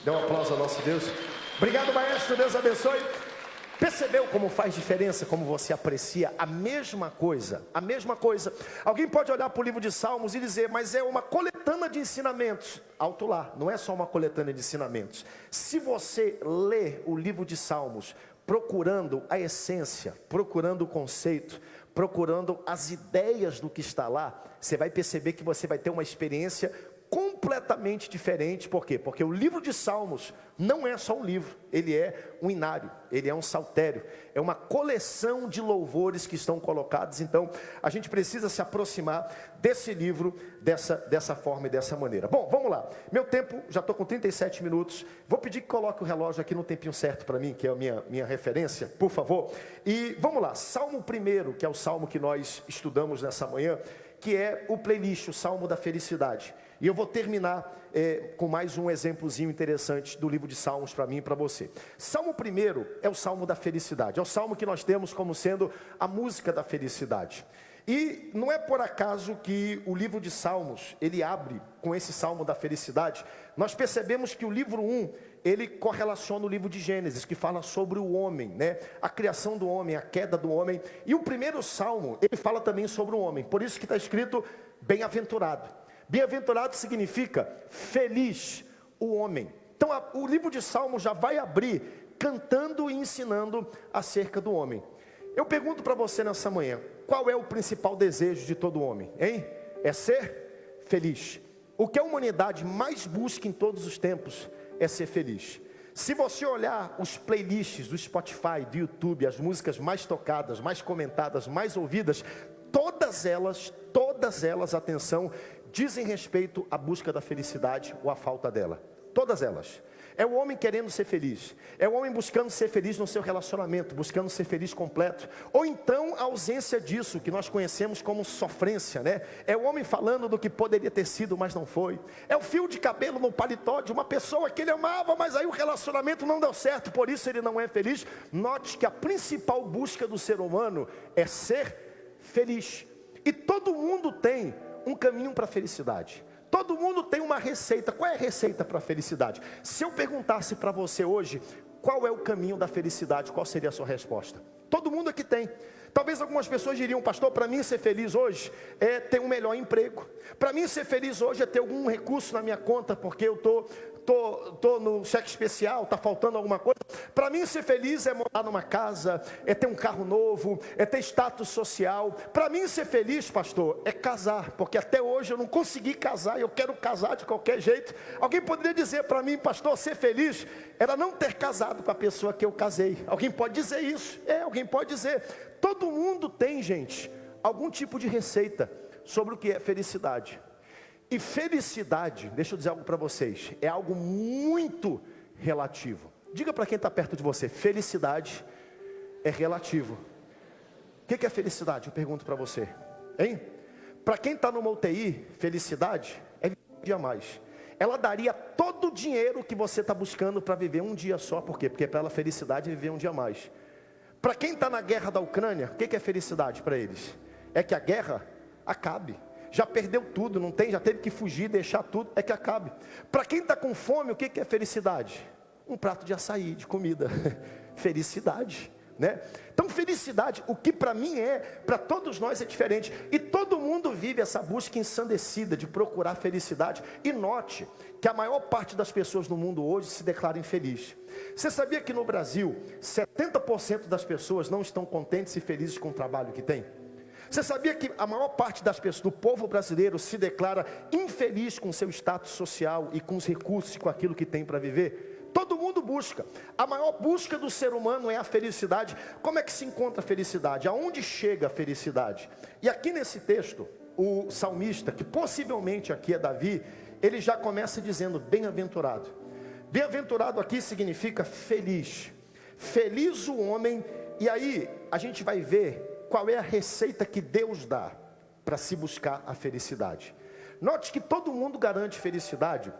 Dê um aplauso ao nosso Deus. Obrigado, maestro, Deus abençoe. Percebeu como faz diferença, como você aprecia a mesma coisa? A mesma coisa. Alguém pode olhar para o livro de Salmos e dizer, mas é uma coletânea de ensinamentos. Alto lá, não é só uma coletânea de ensinamentos. Se você lê o livro de Salmos, procurando a essência, procurando o conceito, procurando as ideias do que está lá, você vai perceber que você vai ter uma experiência completamente diferente. Por quê? Porque o livro de Salmos não é só um livro, ele é um inário, ele é um saltério, é uma coleção de louvores que estão colocados. Então a gente precisa se aproximar desse livro dessa forma e dessa maneira. Bom, vamos lá, meu tempo, já estou com 37 minutos, vou pedir que coloque o relógio aqui no tempinho certo para mim, que é a minha referência, por favor. E vamos lá, Salmo 1, que é o salmo que nós estudamos nessa manhã, que é o playlist, o Salmo da Felicidade. E eu vou terminar com mais um exemplozinho interessante do livro de Salmos para mim e para você. Salmo 1 é o Salmo da felicidade. É o Salmo que nós temos como sendo a música da felicidade. E não é por acaso que o livro de Salmos, ele abre com esse Salmo da felicidade. Nós percebemos que o livro 1, ele correlaciona o livro de Gênesis, que fala sobre o homem, né? A criação do homem, a queda do homem. E o primeiro Salmo, ele fala também sobre o homem. Por isso que está escrito bem-aventurado. Bem-aventurado significa feliz o homem. Então o livro de Salmos já vai abrir cantando e ensinando acerca do homem. Eu pergunto para você nessa manhã, qual é o principal desejo de todo homem, hein? É ser feliz. O que a humanidade mais busca em todos os tempos é ser feliz. Se você olhar os playlists do Spotify, do YouTube, as músicas mais tocadas, mais comentadas, mais ouvidas, todas elas, atenção, dizem respeito à busca da felicidade ou à falta dela. Todas elas. É o homem querendo ser feliz. É o homem buscando ser feliz no seu relacionamento, buscando ser feliz completo. Ou então a ausência disso, que nós conhecemos como sofrência, né? É o homem falando do que poderia ter sido, mas não foi. É o fio de cabelo no paletó de uma pessoa que ele amava, mas aí o relacionamento não deu certo, por isso ele não é feliz. Note que a principal busca do ser humano é ser feliz. E todo mundo tem um caminho para a felicidade. Todo mundo tem uma receita. Qual é a receita para a felicidade? Se eu perguntasse para você hoje, qual é o caminho da felicidade, qual seria a sua resposta? Todo mundo aqui tem. Talvez algumas pessoas diriam, pastor, para mim ser feliz hoje é ter um melhor emprego. Para mim ser feliz hoje é ter algum recurso na minha conta, porque eu tô no cheque especial, está faltando alguma coisa. Para mim ser feliz é morar numa casa, é ter um carro novo, é ter status social. Para mim ser feliz, pastor, é casar, porque até hoje eu não consegui casar e eu quero casar de qualquer jeito. Alguém poderia dizer para mim, pastor, ser feliz era não ter casado com a pessoa que eu casei. Alguém pode dizer isso? Alguém pode dizer. Todo mundo tem, gente, algum tipo de receita sobre o que é felicidade. E felicidade, deixa eu dizer algo para vocês, é algo muito relativo. Diga para quem está perto de você, felicidade é relativo. O que é felicidade? Eu pergunto para você, hein? Para quem está numa UTI, felicidade é viver um dia a mais. Ela daria todo o dinheiro que você está buscando para viver um dia só. Por quê? Porque para ela felicidade é viver um dia a mais. Para quem está na guerra da Ucrânia, o que é felicidade para eles? É que a guerra acabe. Já perdeu tudo, não tem, já teve que fugir, deixar tudo, é que acabe. Para quem está com fome, o que é felicidade? Um prato de açaí, de comida. Felicidade, né? Então felicidade, o que para mim para todos nós é diferente. E todo mundo vive essa busca ensandecida de procurar felicidade. E note que a maior parte das pessoas no mundo hoje se declara infeliz. Você sabia que no Brasil, 70% das pessoas não estão contentes e felizes com o trabalho que têm? Você sabia que a maior parte das pessoas, do povo brasileiro, se declara infeliz com seu status social e com os recursos e com aquilo que tem para viver? Todo mundo busca. A maior busca do ser humano é a felicidade. Como é que se encontra a felicidade? Aonde chega a felicidade? E aqui nesse texto, o salmista, que possivelmente aqui é Davi, ele já começa dizendo bem-aventurado. Bem-aventurado aqui significa feliz. Feliz o homem. E aí a gente vai ver qual é a receita que Deus dá para se buscar a felicidade. Note que todo mundo garante felicidade.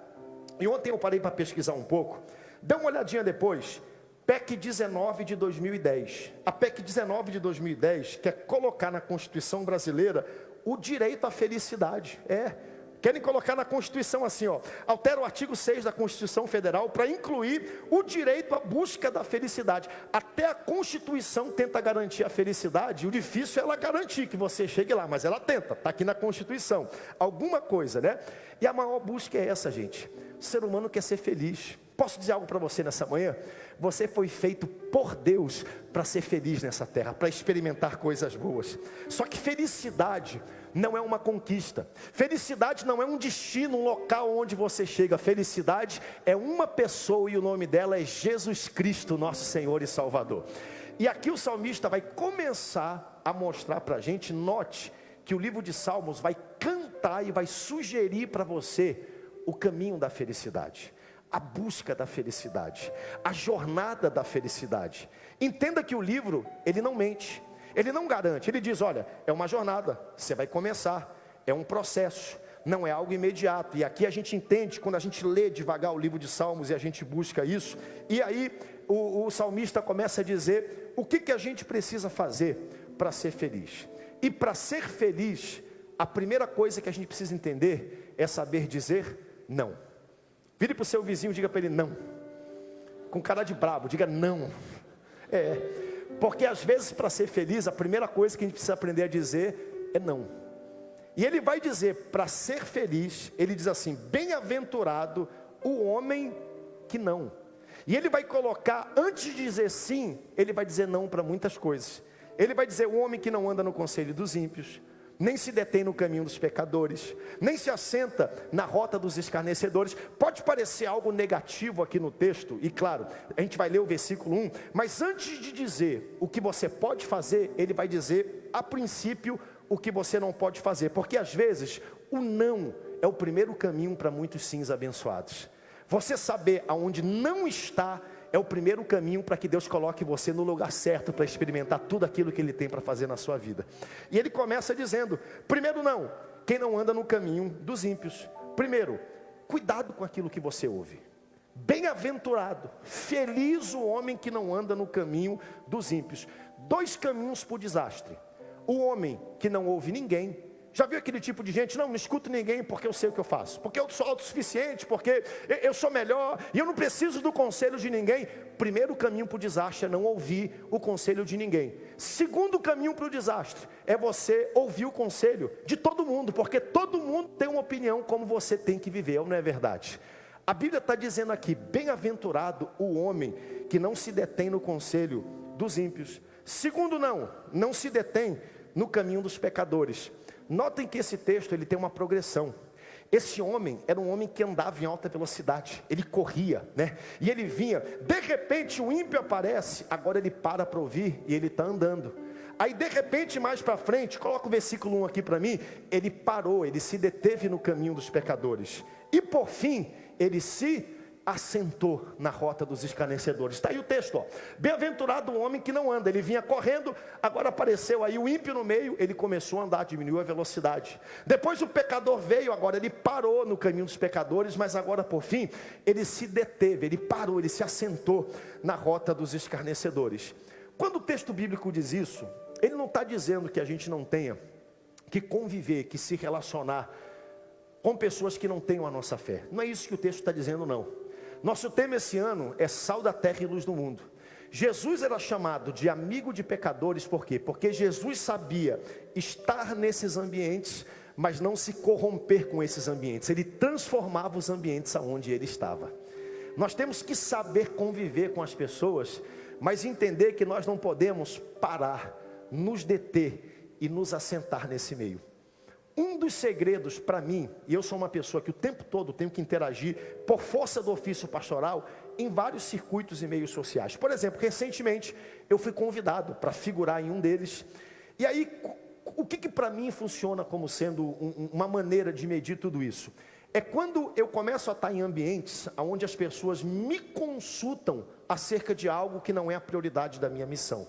E ontem eu parei para pesquisar um pouco. Dê uma olhadinha depois. PEC 19 de 2010. A PEC 19 de 2010 quer colocar na Constituição brasileira o direito à felicidade. Querem colocar na Constituição assim, altera o artigo 6 da Constituição Federal para incluir o direito à busca da felicidade. Até a Constituição tenta garantir a felicidade, o difícil é ela garantir que você chegue lá, mas ela tenta, está aqui na Constituição. Alguma coisa, né? E a maior busca é essa, gente. O ser humano quer ser feliz. Posso dizer algo para você nessa manhã? Você foi feito por Deus para ser feliz nessa terra, para experimentar coisas boas. Só que felicidade não é uma conquista. Felicidade não é um destino, um local onde você chega. Felicidade é uma pessoa e o nome dela é Jesus Cristo, nosso Senhor e Salvador. E aqui o salmista vai começar a mostrar para a gente, note que o livro de Salmos vai cantar e vai sugerir para você o caminho da felicidade. A busca da felicidade, a jornada da felicidade. Entenda que o livro, ele não mente, ele não garante, ele diz, olha, é uma jornada, você vai começar, é um processo, não é algo imediato. E aqui a gente entende, quando a gente lê devagar o livro de Salmos e a gente busca isso, e aí o salmista começa a dizer o que a gente precisa fazer para ser feliz. E para ser feliz, a primeira coisa que a gente precisa entender é saber dizer não. Vire para o seu vizinho e diga para ele não. Com cara de brabo, diga não. Porque às vezes para ser feliz, a primeira coisa que a gente precisa aprender a dizer é não. E ele vai dizer, para ser feliz, ele diz assim: bem-aventurado o homem que não. E ele vai colocar, antes de dizer sim, ele vai dizer não para muitas coisas. Ele vai dizer: o homem que não anda no conselho dos ímpios, nem se detém no caminho dos pecadores, nem se assenta na rota dos escarnecedores. Pode parecer algo negativo aqui no texto, e claro, a gente vai ler o versículo 1, mas antes de dizer o que você pode fazer, ele vai dizer, a princípio, o que você não pode fazer, porque às vezes, o não é o primeiro caminho para muitos sims abençoados. Você saber aonde não está, é o primeiro caminho para que Deus coloque você no lugar certo para experimentar tudo aquilo que Ele tem para fazer na sua vida. E ele começa dizendo, primeiro não, quem não anda no caminho dos ímpios. Primeiro, cuidado com aquilo que você ouve. Bem-aventurado, feliz o homem que não anda no caminho dos ímpios. 2 caminhos para o desastre. O homem que não ouve ninguém. Já viu aquele tipo de gente? Não escuto ninguém porque eu sei o que eu faço, porque eu sou autossuficiente, porque eu sou melhor e eu não preciso do conselho de ninguém. Primeiro caminho para o desastre é não ouvir o conselho de ninguém. Segundo caminho para o desastre é você ouvir o conselho de todo mundo, porque todo mundo tem uma opinião como você tem que viver, não é verdade? A Bíblia está dizendo aqui, bem-aventurado o homem que não se detém no conselho dos ímpios. Segundo não se detém no caminho dos pecadores. Notem que esse texto ele tem uma progressão. Esse homem era um homem que andava em alta velocidade, ele corria, né? E ele vinha, de repente o ímpio aparece, agora ele para ouvir e ele está andando. Aí de repente mais para frente, coloca o versículo 1 aqui para mim, ele parou, ele se deteve no caminho dos pecadores. E por fim, ele se assentou na rota dos escarnecedores. Está aí o texto, ó. Bem-aventurado o homem que não anda. Ele vinha correndo, agora apareceu aí o ímpio no meio, ele começou a andar, diminuiu a velocidade. Depois o pecador veio, agora ele parou no caminho dos pecadores, mas agora por fim, ele se deteve, ele parou, ele se assentou na rota dos escarnecedores. Quando o texto bíblico diz isso, ele não está dizendo que a gente não tenha que conviver, que se relacionar com pessoas que não tenham a nossa fé. Não é isso que o texto está dizendo, não. Nosso tema esse ano é sal da terra e luz do mundo. Jesus era chamado de amigo de pecadores, por quê? Porque Jesus sabia estar nesses ambientes, mas não se corromper com esses ambientes. Ele transformava os ambientes aonde ele estava. Nós temos que saber conviver com as pessoas, mas entender que nós não podemos parar, nos deter e nos assentar nesse meio. Um dos segredos para mim, e eu sou uma pessoa que o tempo todo tenho que interagir por força do ofício pastoral em vários circuitos e meios sociais. Por exemplo, recentemente eu fui convidado para figurar em um deles. E aí, o que para mim funciona como sendo uma maneira de medir tudo isso? É quando eu começo a estar em ambientes onde as pessoas me consultam acerca de algo que não é a prioridade da minha missão.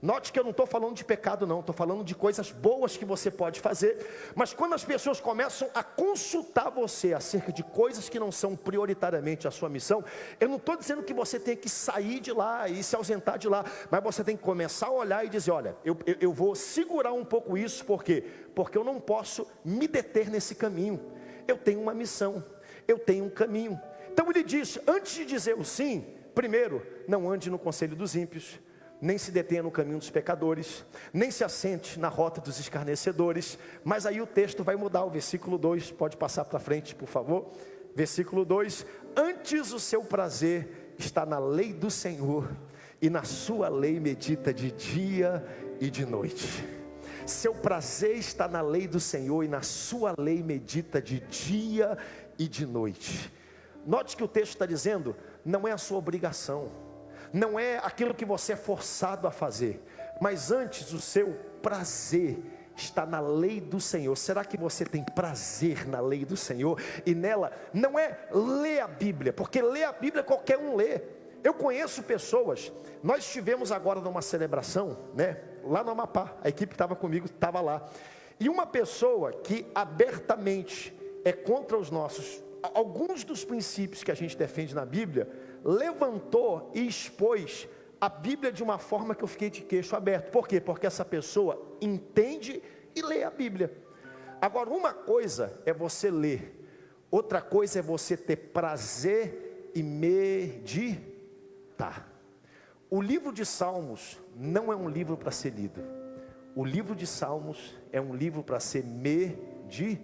Note que eu não estou falando de pecado não, estou falando de coisas boas que você pode fazer. Mas quando as pessoas começam a consultar você acerca de coisas que não são prioritariamente a sua missão, eu não estou dizendo que você tem que sair de lá e se ausentar de lá, mas você tem que começar a olhar e dizer, olha, eu vou segurar um pouco isso, por quê? Porque eu não posso me deter nesse caminho. Eu tenho uma missão, eu tenho um caminho. Então ele diz, antes de dizer o sim, primeiro, não ande no conselho dos ímpios, nem se detenha no caminho dos pecadores, nem se assente na rota dos escarnecedores. Mas aí o texto vai mudar, o versículo 2, pode passar para frente por favor. Versículo 2, antes o seu prazer está na lei do Senhor, e na sua lei medita de dia e de noite. Seu prazer está na lei do Senhor, e na sua lei medita de dia e de noite. Note que o texto está dizendo, não é a sua obrigação, não é aquilo que você é forçado a fazer, mas antes o seu prazer está na lei do Senhor. Será que você tem prazer na lei do Senhor? E nela, não é ler a Bíblia, porque ler a Bíblia qualquer um lê. Eu conheço pessoas, nós estivemos agora numa celebração, né, lá no Amapá, a equipe que estava comigo estava lá. E uma pessoa que abertamente contra os nossos. Alguns dos princípios que a gente defende na Bíblia, levantou e expôs a Bíblia de uma forma que eu fiquei de queixo aberto. Por quê? Porque essa pessoa entende e lê a Bíblia. Agora, uma coisa é você ler, outra coisa é você ter prazer e meditar. O livro de Salmos não é um livro para ser lido. O livro de Salmos é um livro para ser meditado.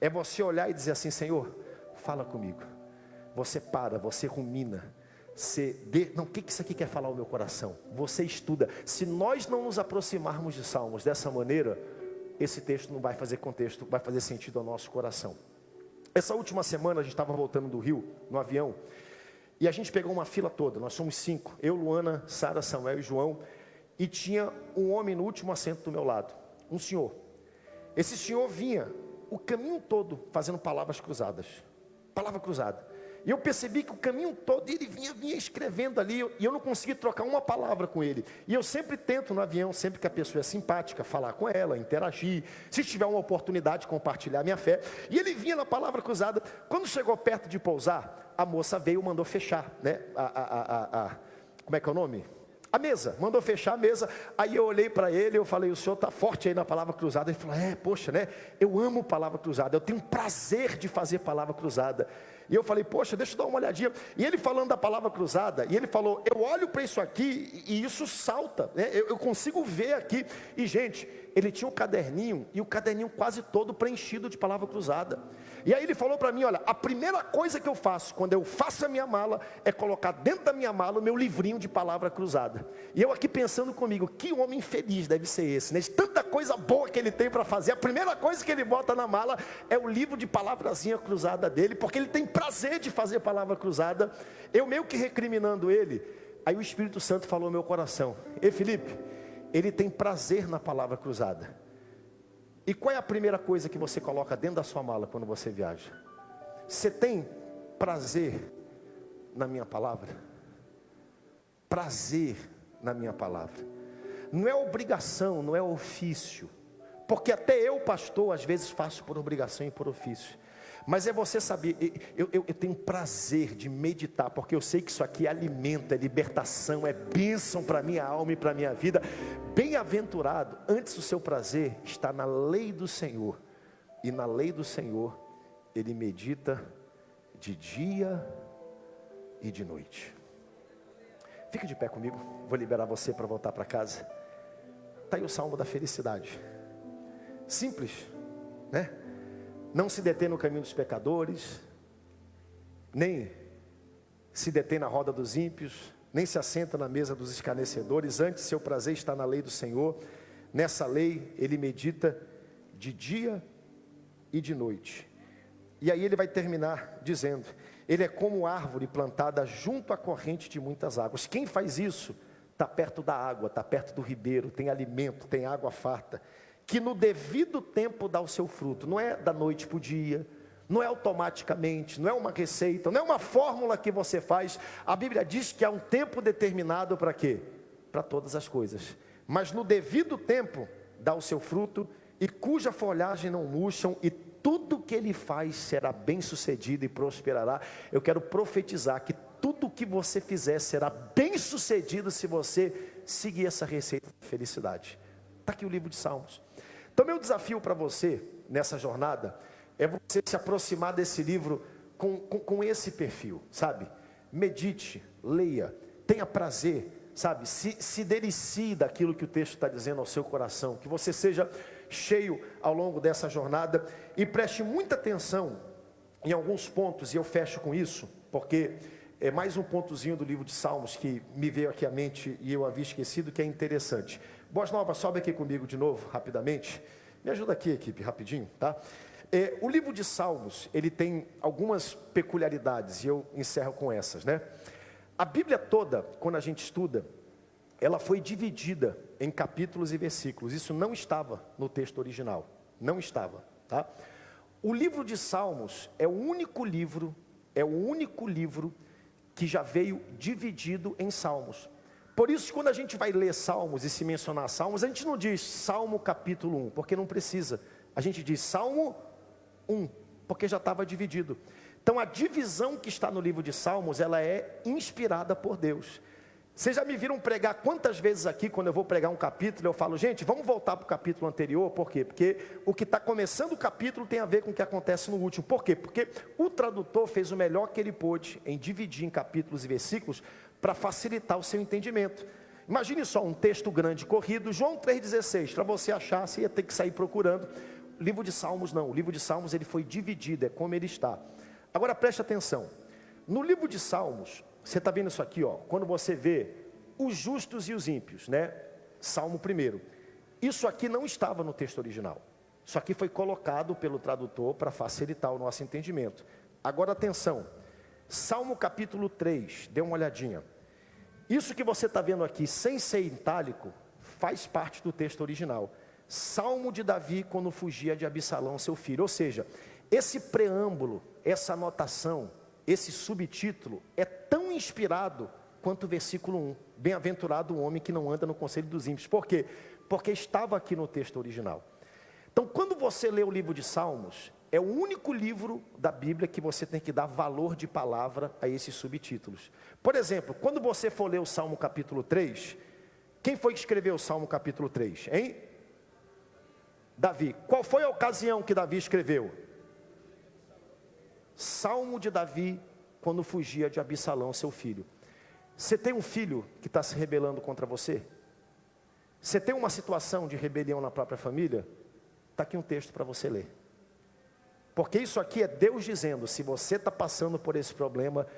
É você olhar e dizer assim: Senhor, fala comigo. Você para, você rumina. Não, o que isso aqui quer falar ao meu coração? Você estuda. Se nós não nos aproximarmos de Salmos dessa maneira, esse texto não vai fazer contexto, vai fazer sentido ao nosso coração. Essa última semana a gente estava voltando do Rio, no avião, e a gente pegou uma fila toda. Nós somos 5, eu, Luana, Sara, Samuel e João. E tinha um homem no último assento do meu lado, um senhor. Esse senhor vinha o caminho todo fazendo palavras cruzadas. Palavra cruzada. E eu percebi que o caminho todo ele vinha escrevendo ali, e eu não consegui trocar uma palavra com ele. E eu sempre tento no avião, sempre que a pessoa é simpática, falar com ela, interagir, se tiver uma oportunidade, compartilhar a minha fé. E ele vinha na palavra cruzada. Quando chegou perto de pousar, a moça veio e mandou fechar, né? Como é que é o nome? A mesa, mandou fechar a mesa. Aí eu olhei para ele, eu falei: o senhor está forte aí na palavra cruzada. Ele falou: poxa, né? Eu amo palavra cruzada, eu tenho prazer de fazer palavra cruzada. E eu falei: poxa, deixa eu dar uma olhadinha. E ele falando da palavra cruzada, e ele falou: eu olho para isso aqui e isso salta, né? Eu consigo ver aqui. E gente, ele tinha um caderninho, e o caderninho quase todo preenchido de palavra cruzada. E aí ele falou para mim: olha, a primeira coisa que eu faço quando eu faço a minha mala é colocar dentro da minha mala o meu livrinho de palavra cruzada. E eu aqui pensando comigo: que homem feliz deve ser esse, né? De tanta coisa boa que ele tem para fazer, a primeira coisa que ele bota na mala é o livro de palavrazinha cruzada dele, porque ele tem prazer de fazer palavra cruzada. Eu meio que recriminando ele. Aí o Espírito Santo falou ao meu coração: ei Felipe, ele tem prazer na palavra cruzada. E qual é a primeira coisa que você coloca dentro da sua mala quando você viaja? Você tem prazer na minha palavra? Prazer na minha palavra. Não é obrigação, não é ofício. Porque até eu, pastor, às vezes faço por obrigação e por ofício. Mas é você saber, eu tenho prazer de meditar, porque eu sei que isso aqui é alimento, é libertação, é bênção para a minha alma e para a minha vida. Bem-aventurado, antes o seu prazer está na lei do Senhor. E na lei do Senhor, ele medita de dia e de noite. Fica de pé comigo, vou liberar você para voltar para casa. Está aí o Salmo da felicidade. Simples, né? Não se detém no caminho dos pecadores, nem se detém na roda dos ímpios, nem se assenta na mesa dos escarnecedores. Antes, seu prazer está na lei do Senhor. Nessa lei, ele medita de dia e de noite. E aí ele vai terminar dizendo: ele é como árvore plantada junto à corrente de muitas águas. Quem faz isso está perto da água, está perto do ribeiro, tem alimento, tem água farta, que no devido tempo dá o seu fruto. Não é da noite para o dia, não é automaticamente, não é uma receita, não é uma fórmula que você faz. A Bíblia diz que há um tempo determinado para quê? Para todas as coisas. Mas no devido tempo dá o seu fruto, e cuja folhagem não murcham, e tudo que ele faz será bem sucedido e prosperará. Eu quero profetizar que tudo que você fizer será bem sucedido se você seguir essa receita de felicidade. Está aqui o livro de Salmos. Então meu desafio para você nessa jornada é você se aproximar desse livro com esse perfil, sabe? Medite, leia, tenha prazer, sabe? Se delicie daquilo que o texto está dizendo ao seu coração, que você seja cheio ao longo dessa jornada, e preste muita atenção em alguns pontos, e eu fecho com isso, porque é mais um pontozinho do livro de Salmos que me veio aqui à mente e eu havia esquecido, que é interessante. Boas Novas, sobe aqui comigo de novo, rapidamente. Me ajuda aqui, equipe, rapidinho, tá? O livro de Salmos, ele tem algumas peculiaridades, e eu encerro com essas, né? A Bíblia toda, quando a gente estuda, ela foi dividida em capítulos e versículos. Isso não estava no texto original, não estava, tá? O livro de Salmos é o único livro que já veio dividido em salmos. Por isso, quando a gente vai ler Salmos e se mencionar Salmos, a gente não diz Salmo capítulo 1, porque não precisa. A gente diz Salmo 1, porque já estava dividido. Então a divisão que está no livro de Salmos, ela é inspirada por Deus. Vocês já me viram pregar quantas vezes aqui, quando eu vou pregar um capítulo, eu falo, gente, vamos voltar para o capítulo anterior, por quê? Porque o que está começando o capítulo tem a ver com o que acontece no último. Por quê? Porque o tradutor fez o melhor que ele pôde em dividir em capítulos e versículos para facilitar o seu entendimento. Imagine só um texto grande corrido, João 3,16, para você achar, você ia ter que sair procurando. O livro de Salmos não, o livro de Salmos ele foi dividido, é como ele está. Agora preste atenção, no livro de Salmos, você está vendo isso aqui, ó, quando você vê os justos e os ímpios, né? Salmo 1. Isso aqui não estava no texto original. Isso aqui foi colocado pelo tradutor para facilitar o nosso entendimento. Agora atenção, Salmo capítulo 3, dê uma olhadinha. Isso que você está vendo aqui, sem ser itálico, faz parte do texto original. Salmo de Davi quando fugia de Absalão, seu filho. Ou seja, esse preâmbulo, essa anotação, esse subtítulo é tão inspirado quanto o versículo 1. Bem-aventurado o homem que não anda no conselho dos ímpios. Por quê? Porque estava aqui no texto original. Então, quando você lê o livro de Salmos, é o único livro da Bíblia que você tem que dar valor de palavra a esses subtítulos. Por exemplo, quando você for ler o Salmo capítulo 3, quem foi que escreveu o Salmo capítulo 3? Hein? Davi. Qual foi a ocasião que Davi escreveu? Salmo de Davi, quando fugia de Absalão, seu filho. Você tem um filho que está se rebelando contra você? Você tem uma situação de rebelião na própria família? Está aqui um texto para você ler. Porque isso aqui é Deus dizendo, se você está passando por esse problema,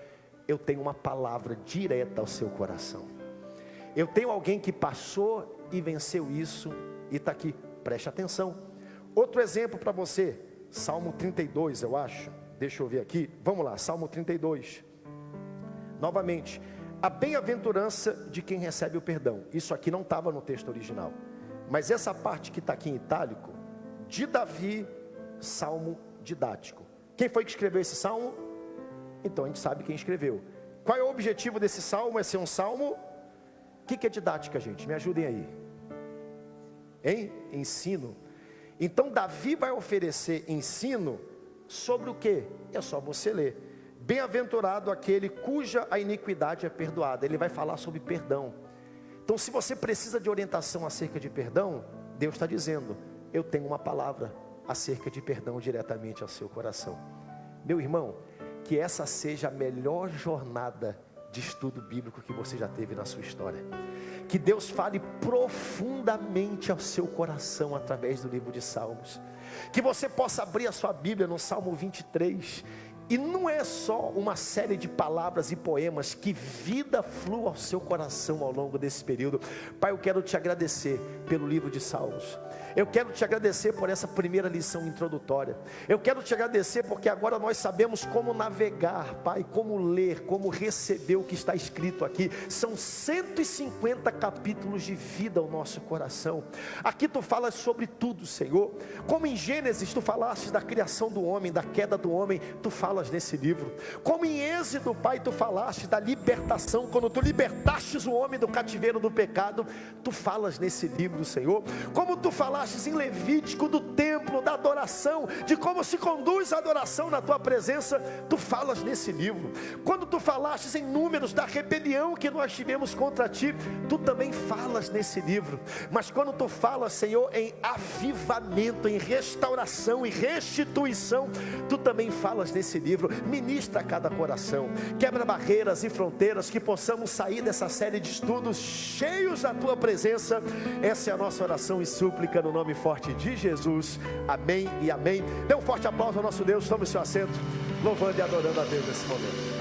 eu tenho uma palavra direta ao seu coração. Eu tenho alguém que passou e venceu isso, e está aqui, preste atenção. Outro exemplo para você, Salmo 32, eu acho. Deixa eu ver aqui, vamos lá, Salmo 32. Novamente, a bem-aventurança de quem recebe o perdão. Isso aqui não estava no texto original. Mas essa parte que está aqui em itálico, de Davi, Salmo didático. Quem foi que escreveu esse Salmo? Então a gente sabe quem escreveu. Qual é o objetivo desse Salmo? É ser um Salmo? O que é didática, gente? Me ajudem aí. Hein? Ensino. Então Davi vai oferecer ensino sobre o que? É só você ler. Bem-aventurado aquele cuja a iniquidade é perdoada. Ele vai falar sobre perdão. Então se você precisa de orientação acerca de perdão, Deus está dizendo, eu tenho uma palavra acerca de perdão diretamente ao seu coração. Meu irmão, que essa seja a melhor jornada de estudo bíblico que você já teve na sua história. Que Deus fale profundamente ao seu coração através do livro de Salmos. Que você possa abrir a sua Bíblia no Salmo 23. E não é só uma série de palavras e poemas, que vida flua ao seu coração ao longo desse período. Pai, eu quero te agradecer pelo livro de Salmos. Eu quero te agradecer por essa primeira lição introdutória. Eu quero te agradecer porque agora nós sabemos como navegar, Pai, como ler, como receber o que está escrito aqui. São 150 capítulos de vida ao nosso coração. Aqui tu falas sobre tudo, Senhor. Como em Gênesis tu falaste da criação do homem, da queda do homem, tu falas nesse livro. Como em Êxodo, Pai, tu falaste da libertação, quando tu libertastes o homem do cativeiro do pecado, tu falas nesse livro, Senhor. Como tu falaste em Levítico do templo, da adoração, de como se conduz a adoração na tua presença, tu falas nesse livro. Quando tu falaste em Números da rebelião que nós tivemos contra ti, tu também falas nesse livro. Mas quando tu falas, Senhor, em avivamento, em restauração e restituição, tu também falas nesse livro. Ministra a cada coração, quebra barreiras e fronteiras, que possamos sair dessa série de estudos cheios da tua presença. Essa é a nossa oração e súplica no nome forte de Jesus, amém e amém. Dê um forte aplauso ao nosso Deus, tome seu assento, louvando e adorando a Deus nesse momento.